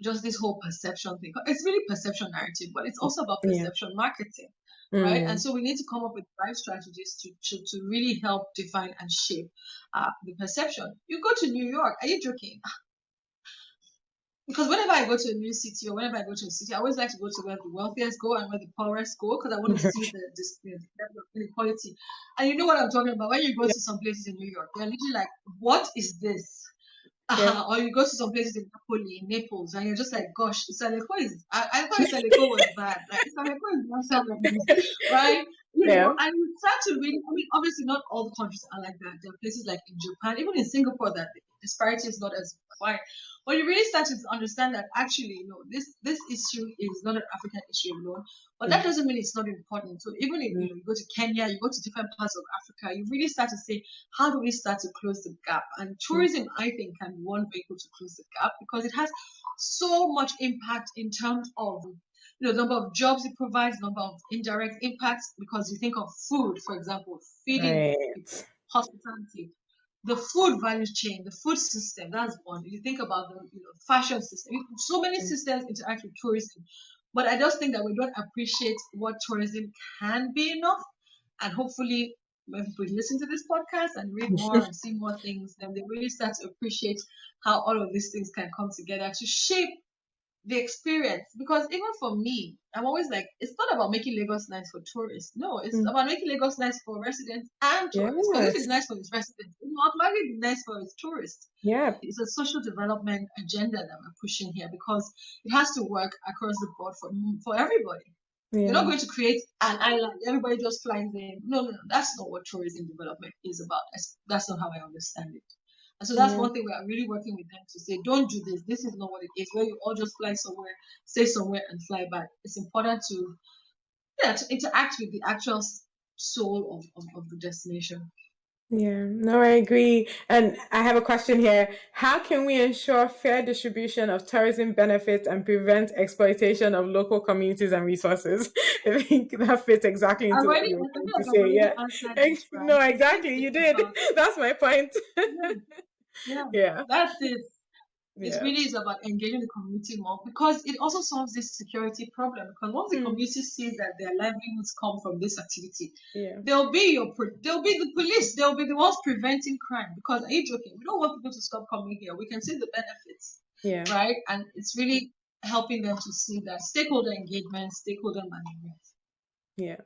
just this whole perception thing, it's really perception narrative, but it's also about yeah. perception marketing, right? And Mm, so we need to come up with the right strategies to really help define and shape the perception. You go to New York, are you joking? Because whenever I go to a new city or whenever I go to a city, I always like to go to where the wealthiest go and where the poorest go because I want to see the level of inequality. And you know what I'm talking about? When you go yeah. to some places in New York, they're literally like, what is this? Yeah. Or you go to some places in Napoli, in Naples, and you're just like, gosh, Saleko I thought Saleko was bad. Like, Saleko is not sound like this, right? Yeah. And you start to really, I mean, obviously not all the countries are like that. There are places like in Japan, even in Singapore, that the disparity is not as wide. But you really start to understand that actually, this issue is not an African issue alone. But that Mm, doesn't mean it's not important. So even if mm, you go to Kenya, you go to different parts of Africa, you really start to say, how do we start to close the gap? And mm, tourism, I think, can be one vehicle to close the gap because it has so much impact in terms of the number of jobs it provides, number of indirect impacts. Because you think of food, for example, feeding right. people, hospitality, the food value chain, the food system. That's one. You think about the fashion system. So many Mm. systems interact with tourism, but I just think that we don't appreciate what tourism can be enough. And hopefully, when people listen to this podcast and read more and see more things, then they really start to appreciate how all of these things can come together to shape the experience. Because even for me, I'm always like, it's not about making Lagos nice for tourists. No, it's Mm. about making Lagos nice for residents and tourists. Because if it's Yes. nice for its residents, it will automatically be nice for its tourists. Yeah. It's a social development agenda that we're pushing here because it has to work across the board for everybody. You're not Yeah. going to create an island. Everybody just flies in. No, no, no. That's not what tourism development is about. That's not how I understand it. And so that's Yeah. one thing we are really working with them to say, don't do this. This is not what it is. Where you all just fly somewhere, stay somewhere, and fly back. It's important to to interact with the actual soul of the destination. Yeah, no, I agree. And I have a question here. How can we ensure fair distribution of tourism benefits and prevent exploitation of local communities and resources? I think that fits exactly into what you were I feel trying to like I've say. already Yeah. answered this, right? No, I think exactly. You it's did. about, That's my point. yeah, yeah, Yeah. that's it. It Yeah. really is about engaging the community more because it also solves this security problem. Because once the Mm, community sees that their livelihoods come from this activity, yeah. they'll be the police, they'll be the ones preventing crime. Because are you joking? We don't want people to stop coming here. We can see the benefits, Yeah. right? And it's really helping them to see that stakeholder engagement, stakeholder management. Yeah.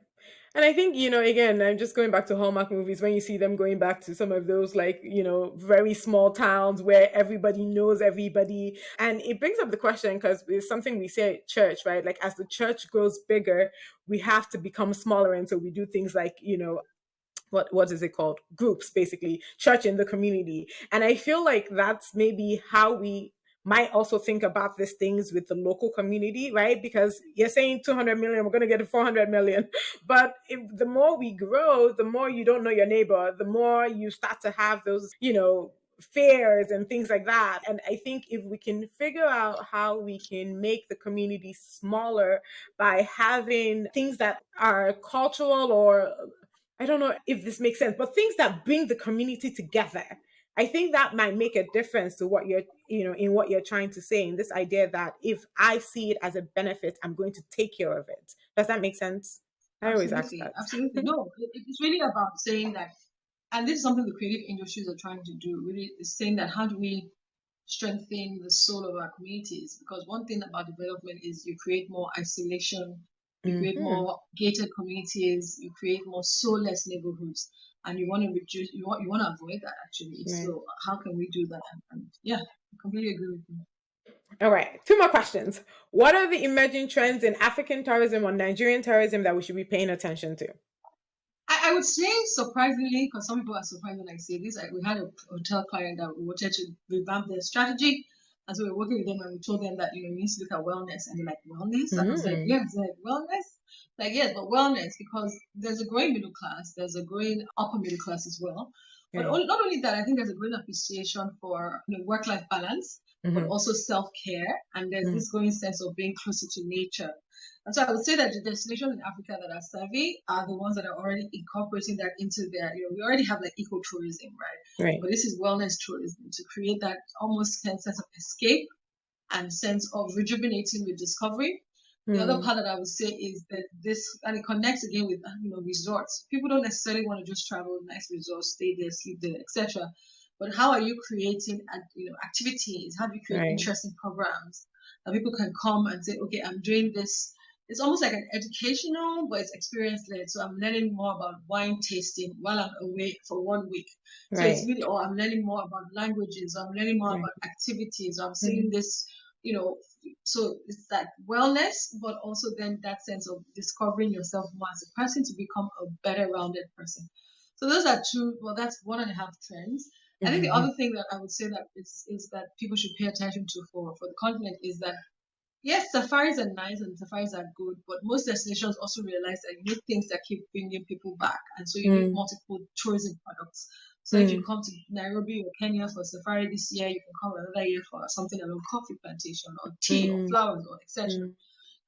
And I think, again, I'm just going back to Hallmark movies when you see them going back to some of those, like, very small towns where everybody knows everybody. And it brings up the question because it's something we say at church, right? Like, as the church grows bigger, we have to become smaller. And so we do things like, what is it called, groups, basically church in the community. And I feel like that's maybe how we might also think about these things with the local community, right? Because you're saying 200 million, we're going to get to 400 million. But if the more we grow, the more you don't know your neighbor, the more you start to have those, fairs and things like that. And I think if we can figure out how we can make the community smaller by having things that are cultural, or I don't know if this makes sense, but things that bring the community together. I think that might make a difference to what in what you're trying to say, in this idea that if I see it as a benefit, I'm going to take care of it. Does that make sense? I always ask Absolutely, that. absolutely. No, it's really about saying that, and this is something the creative industries are trying to do. Really, is saying that how do we strengthen the soul of our communities? Because one thing about development is you create more isolation, you create Hmm. more gated communities, you create more soulless neighborhoods, and you want to reduce, you want to avoid that actually. Right. So how can we do that? And yeah, I completely agree with you. All right. Two more questions. What are the emerging trends in African tourism or Nigerian tourism that we should be paying attention to? I would say surprisingly, because some people are surprised when I say this. We had a hotel client that wanted to revamp their strategy, and so we were working with them and we told them that you need to look at wellness, and they're like wellness, and I was like, Mm, yes, like wellness, like yes, but wellness because there's a growing middle class, there's a growing upper middle class as well, but right. not only that, I think there's a growing appreciation for work-life balance, but Hmm. also self-care, and there's Mm, this growing sense of being closer to nature. And so I would say that the destinations in Africa that are savvy are the ones that are already incorporating that into their, we already have like ecotourism, right? right. But this is wellness tourism to create that almost sense of escape and sense of rejuvenating with discovery. The other Mm, part that I would say is that this, and it connects again with resorts. People don't necessarily want to just travel nice resorts, stay there, sleep there, etc. But how are you creating, activities? How do you create right. interesting programs that people can come and say, okay, I'm doing this. It's almost like an educational, but it's experience led. So I'm learning more about wine tasting while I'm away for 1 week. So it's Right. really, oh, I'm learning more about languages, or I'm learning more Right. about activities, or I'm seeing Mhm. this, you know, so it's that wellness, but also then that sense of discovering yourself more as a person to become a better rounded person. So those are two, well, that's one and a half trends. I think the Mhm. other thing that I would say that is that people should pay attention to for the continent is that yes, safaris are nice and safaris are good, but most destinations also realize that you need things that keep bringing people back. And so you need Mm, multiple tourism products. So if you mm, come to Nairobi or Kenya for safari this year, you can come another year for something along coffee plantation or tea or mm, flowers or etc. mm,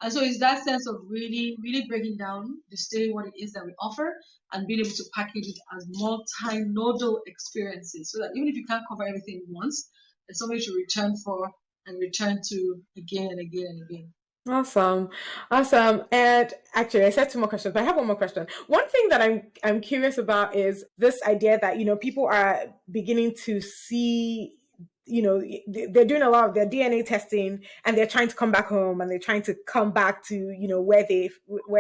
And so it's that sense of really, really breaking down the stay, what it is that we offer, and being able to package it as multi-nodal experiences so that even if you can't cover everything once, there's something to return for and return to again and again and again. awesome. Awesome. And actually, I said two more questions, but I have one more question. One thing that I'm curious about is this idea that, people are beginning to see, they're doing a lot of their DNA testing, and they're trying to come back home, and they're trying to come back to, where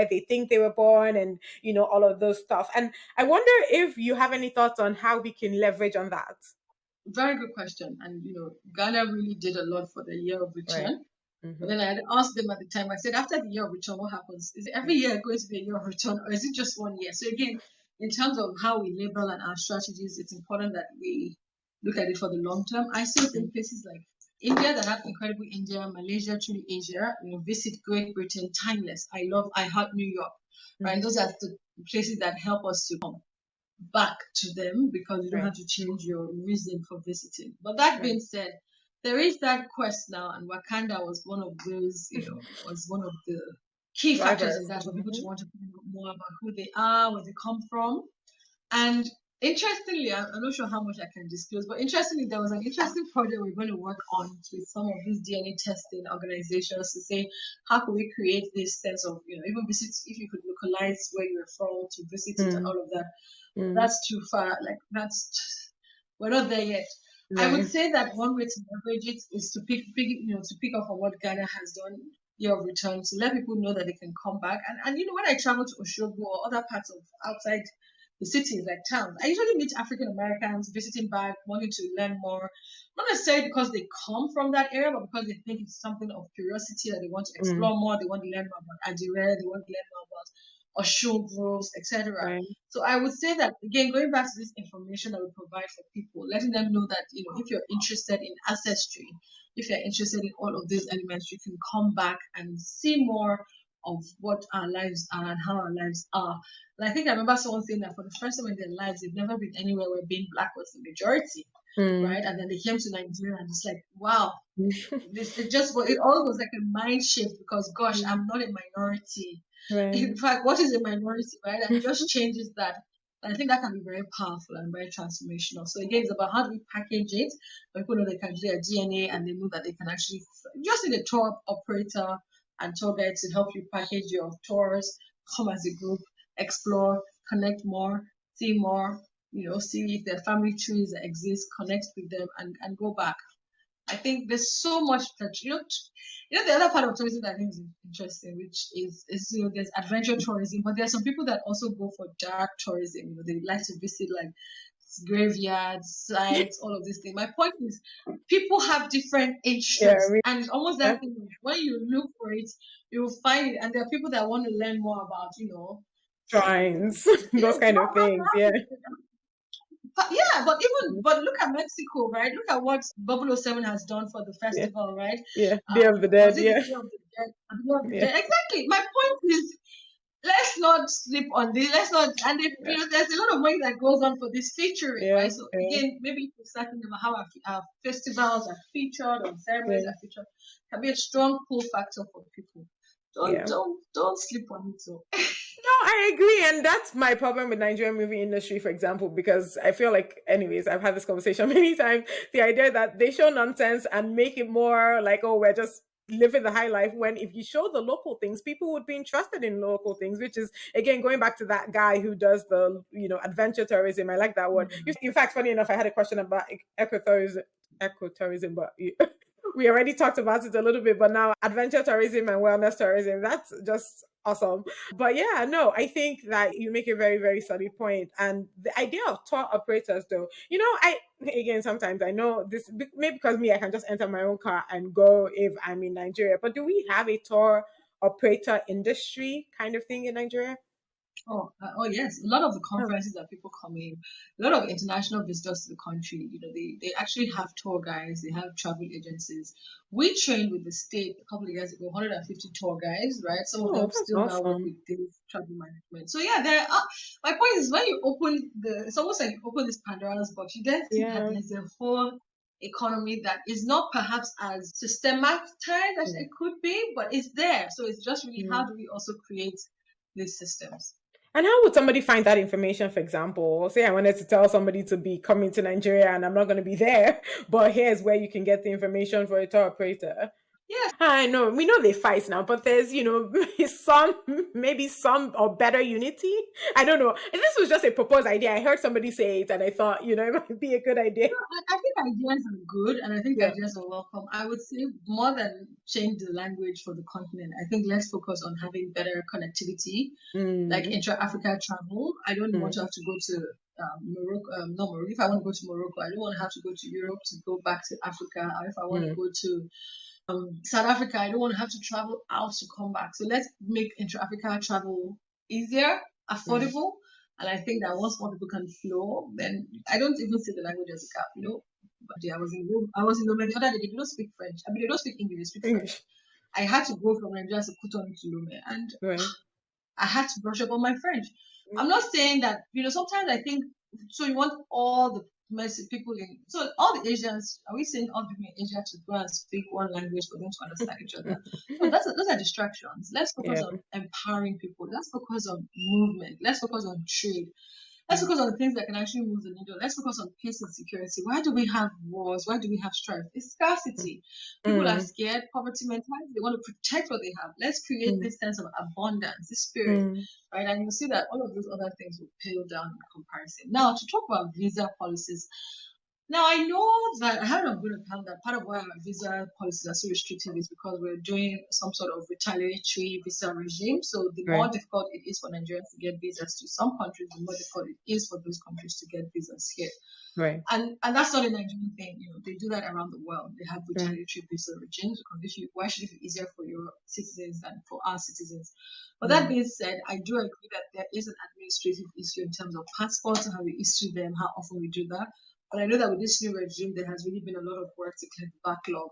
they think they were born, and, all of those stuff. And I wonder if you have any thoughts on how we can leverage on that. Very good question. And Ghana really did a lot for the year of Right. return. But Hmm. then I had asked them at the time, I said, after the year of return, what happens? Is every year going to be a year of return, or is it just 1 year? So again, in terms of how we label and our strategies, it's important that we look at it for the long term. I still think places like India that have incredible India, Malaysia, truly Asia, visit Great Britain, timeless. I heart New York, right? Hmm. Those are the places that help us to come. back to them because you don't Right. have to change your reason for visiting. But that Right. being said, there is that quest now, and Wakanda was one of those, was one of the key factors in Drivers. that for people to Mhm. want to find out more about who they are, where they come from. And interestingly, I'm not sure how much I can disclose, but interestingly, there was an interesting project we're going to work on with some of these DNA testing organizations to say, how can we create this sense of, even visit, if you could localize where you're from to visit it and Mm. all of that. But Mm. that's too far. Like, we're not there yet. I would Right. say that one way to leverage it is to pick up on what Ghana has done, year of return, to let people know that they can come back. And when I travel to Oshogo or other parts of outside the cities like towns, I usually meet African Americans visiting back, wanting to learn more, not necessarily because they come from that area, but because they think it's something of curiosity that they want to Mm. explore more. They want to learn more about Adire, they want to learn more about Oshun groves, etc. Right. So I would say that, again, going back to this information that we provide for people, letting them know that, if you're interested in ancestry, if you're interested in all of these elements, you can come back and see more of what our lives are and how our lives are. And I think I remember someone saying that for the first time in their lives, they've never been anywhere where being black was the majority, Mm. right? And then they came to Nigeria and it's like, wow, it all was like a mind shift because, gosh, Mm. I'm not a minority. Right. In fact, what is a minority, right? And it just changes that. And I think that can be very powerful and very transformational. So again, it's about how do we package it, but people know they can do their DNA and they know that they can actually just need a tour operator and tour guide to help you package your tours, come as a group, explore, connect more, see more, see if there are family trees that exist, connect with them and go back. I think there's so much that the other part of tourism that I think is interesting, which is there's adventure tourism, but there are some people that also go for dark tourism. They like to visit like graveyards, sites, all of these things. My point is, people have different Yeah. interests, and it's almost Yeah. that thing of when you look for it, you will find it. And there are people that want to learn more about, Shrines. Those kind of things. Yeah. but yeah, but Mm. look at Mexico, right? Look at what Bubble 07 has done for the Yeah. festival, right? Yeah. Day of the Was Dead. it the Yeah. Day of the Dead? The Day of the Yeah. Dead. Exactly. My point is, let's not sleep on this. Let's not. And Yeah. there's a lot of money that goes on for this featuring, Yeah. right? So Yeah. again, maybe if we're talking about how our festivals are featured or ceremonies Yeah. are featured, can be a strong pull factor for people. Don't Yeah. don't don't sleep on it. So No, I agree, and that's my problem with Nigerian movie industry, for example, because I feel like, anyways, I've had this conversation many times. The idea that they show nonsense and make it more like, oh, we're just living the high life. When if you show the local things, people would be interested in local things, which is again going back to that guy who does the adventure tourism. I like that word. In fact, funny enough, I had a question about ecotourism, but we already talked about it a little bit. But now adventure tourism and wellness tourism, that's just awesome. But yeah, no, I think that you make a very, very solid point. And the idea of tour operators, though, I again sometimes I know this maybe because me, I can just enter my own car and go if I'm in Nigeria. But do we have a tour operator industry kind of thing in Nigeria? Oh yes, a lot of the Oh, conferences that people come in, a lot of international visitors to the country, they actually have tour guides, they have travel agencies. We trained with the state a couple of years ago, 150 tour guides, right? Some of oh, them that's still now work awesome. with this travel management. So yeah, there are. My point is when you open it's almost like you open this Pandora's box. You then see that Yeah. there's a whole economy that is not perhaps as systematized as Mm, it could be, but it's there. So it's just really how mm. do we also create these systems? And how would somebody find that information, for example? Say I wanted to tell somebody to be coming to Nigeria and I'm not going to be there, but here's where you can get the information for a tour operator. Yes, I know we know they fight now, but there's maybe some or better unity. I don't know. And this was just a proposed idea. I heard somebody say it, and I thought it might be a good idea. I think ideas are good and I think Yeah. ideas are welcome. I would say more than change the language for the continent, I think let's focus on having better connectivity, like Mm, intra-Africa travel. I don't want to mm, have to go to Morocco, not Morocco. If I want to go to Morocco, I don't want to have to go to Europe to go back to Africa. Or if I want to mm, go to South Africa, I don't want to have to travel out to come back. So let's make intra-Africa travel easier, mm. affordable, and I think that once more people can flow, then I don't even see the language as a gap. But yeah, I was in Lome the other day. They don't speak French. I mean, they don't speak English. They speak French. English, I had to go from Nigeria to Cotonou to Lome, and right? I had to brush up on my French. I'm not saying that, sometimes I think, so you want all the people so all the Asians, are we saying all the people in Asia to go and speak one language for them to understand each other? No, those are distractions. Let's focus Yeah. on empowering people. Let's focus on movement. Let's focus on trade. Let's focus on the things that can actually move the needle. Let's focus on peace and security. Why do we have wars? Why do we have strife? It's scarcity. People are scared, poverty mentality. They want to protect what they have. Let's create this sense of abundance, this spirit, right? And you'll see that all of those other things will pale down in comparison. Now, to talk about visa policies. Now, I know that I have a good account that part of why our visa policies are so restrictive is because we're doing some sort of retaliatory visa regime. So the more difficult it is for Nigerians to get visas to some countries, the more difficult it is for those countries to get visas here. Right. And that's not a Nigerian thing. They do that around the world. They have retaliatory visa regimes because why should it be easier for your citizens than for our citizens? But that being said, I do agree that there is an administrative issue in terms of passports and how we issue them, how often we do that. But I know that with this new regime, there has really been a lot of work to clear the backlog.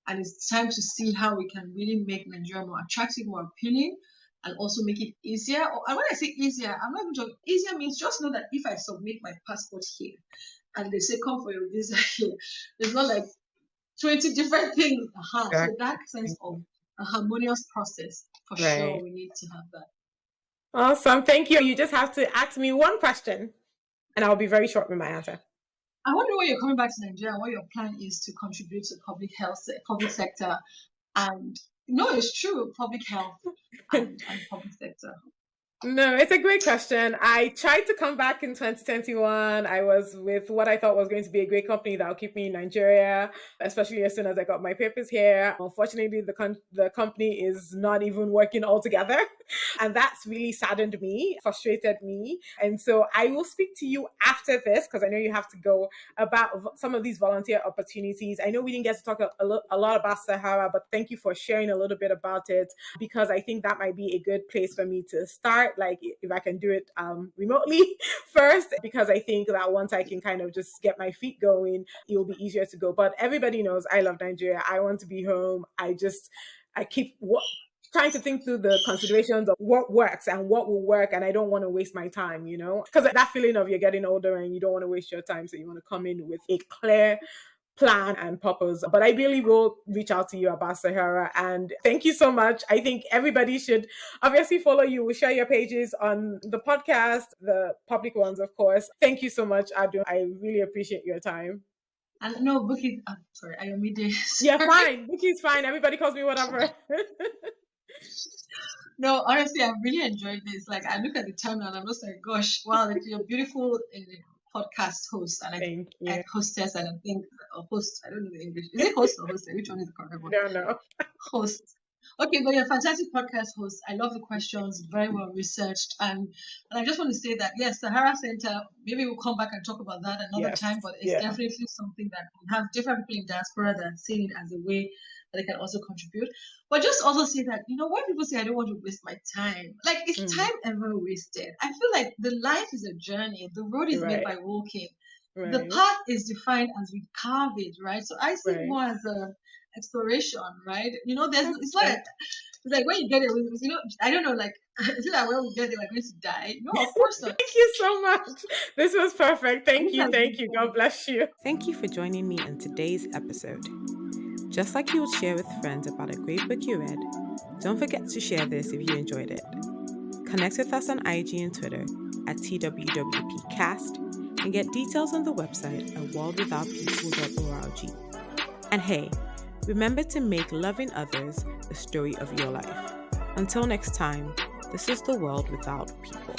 And it's time to see how we can really make Nigeria more attractive, more appealing, and also make it easier. And when I say easier, I'm not even talking, easier means just know that if I submit my passport here, and they say, come for your visa here, there's not like 20 different things. So that sense of a harmonious process, for sure, we need to have that. Awesome. Thank you. You just have to ask me one question, and I'll be very short with my answer. I wonder when you're coming back to Nigeria, what your plan is to contribute to public health, public sector, and no, it's true, public health and public sector. No, it's a great question. I tried to come back in 2021. I was with what I thought was going to be a great company that will keep me in Nigeria, especially as soon as I got my papers here. Unfortunately, the company is not even working altogether. And that's really saddened me, frustrated me. And so I will speak to you after this, because I know you have to go, about some of these volunteer opportunities. I know we didn't get to talk a lot about Sahara, but thank you for sharing a little bit about it, because I think that might be a good place for me to start. Like if I can do it remotely first, because I think that once I can kind of just get my feet going, it will be easier to go. But everybody knows I love Nigeria. I want to be home. I keep trying to think through the considerations of what works and what will work, and I don't want to waste my time, because that feeling of you're getting older and you don't want to waste your time, so you want to come in with a clear plan and purpose. But I really will reach out to you about Sahara, and thank you so much. I think everybody should obviously follow you. We'll share your pages on the podcast, the public ones, of course. Thank you so much, Adun. I really appreciate your time. And no, Buki, sorry, Ayomide. Yeah, fine. Buki's fine. Everybody calls me whatever. No, honestly, I really enjoyed this. Like, I look at the time and I'm just like, gosh, wow, you're beautiful podcast host, and I hostess, and I think host. I don't know the English. Is it host or hostess? Which one is the correct one? No. Host. Okay, but you're a fantastic podcast host. I love the questions, very well researched, and I just want to say that yes, Sahara Center. Maybe we'll come back and talk about that another time. But it's definitely something that we have different people in diaspora that see it as a way that they can also contribute. But just also say that, when people say I don't want to waste my time, like, is time ever wasted? I feel like the life is a journey. The road is made by walking. Right. The path is defined as we carve it, right? So I see it more as a exploration, right? It's like when you get it, I don't know, like, is it that when we get it, we're going to die? No, of course not. Thank you so much. This was perfect. Thank you. God bless you. Thank you for joining me in today's episode. Just like you would share with friends about a great book you read, don't forget to share this if you enjoyed it. Connect with us on IG and Twitter at TWWPcast and get details on the website at worldwithoutpeople.org. And hey, remember to make loving others the story of your life. Until next time, this is the World Without People.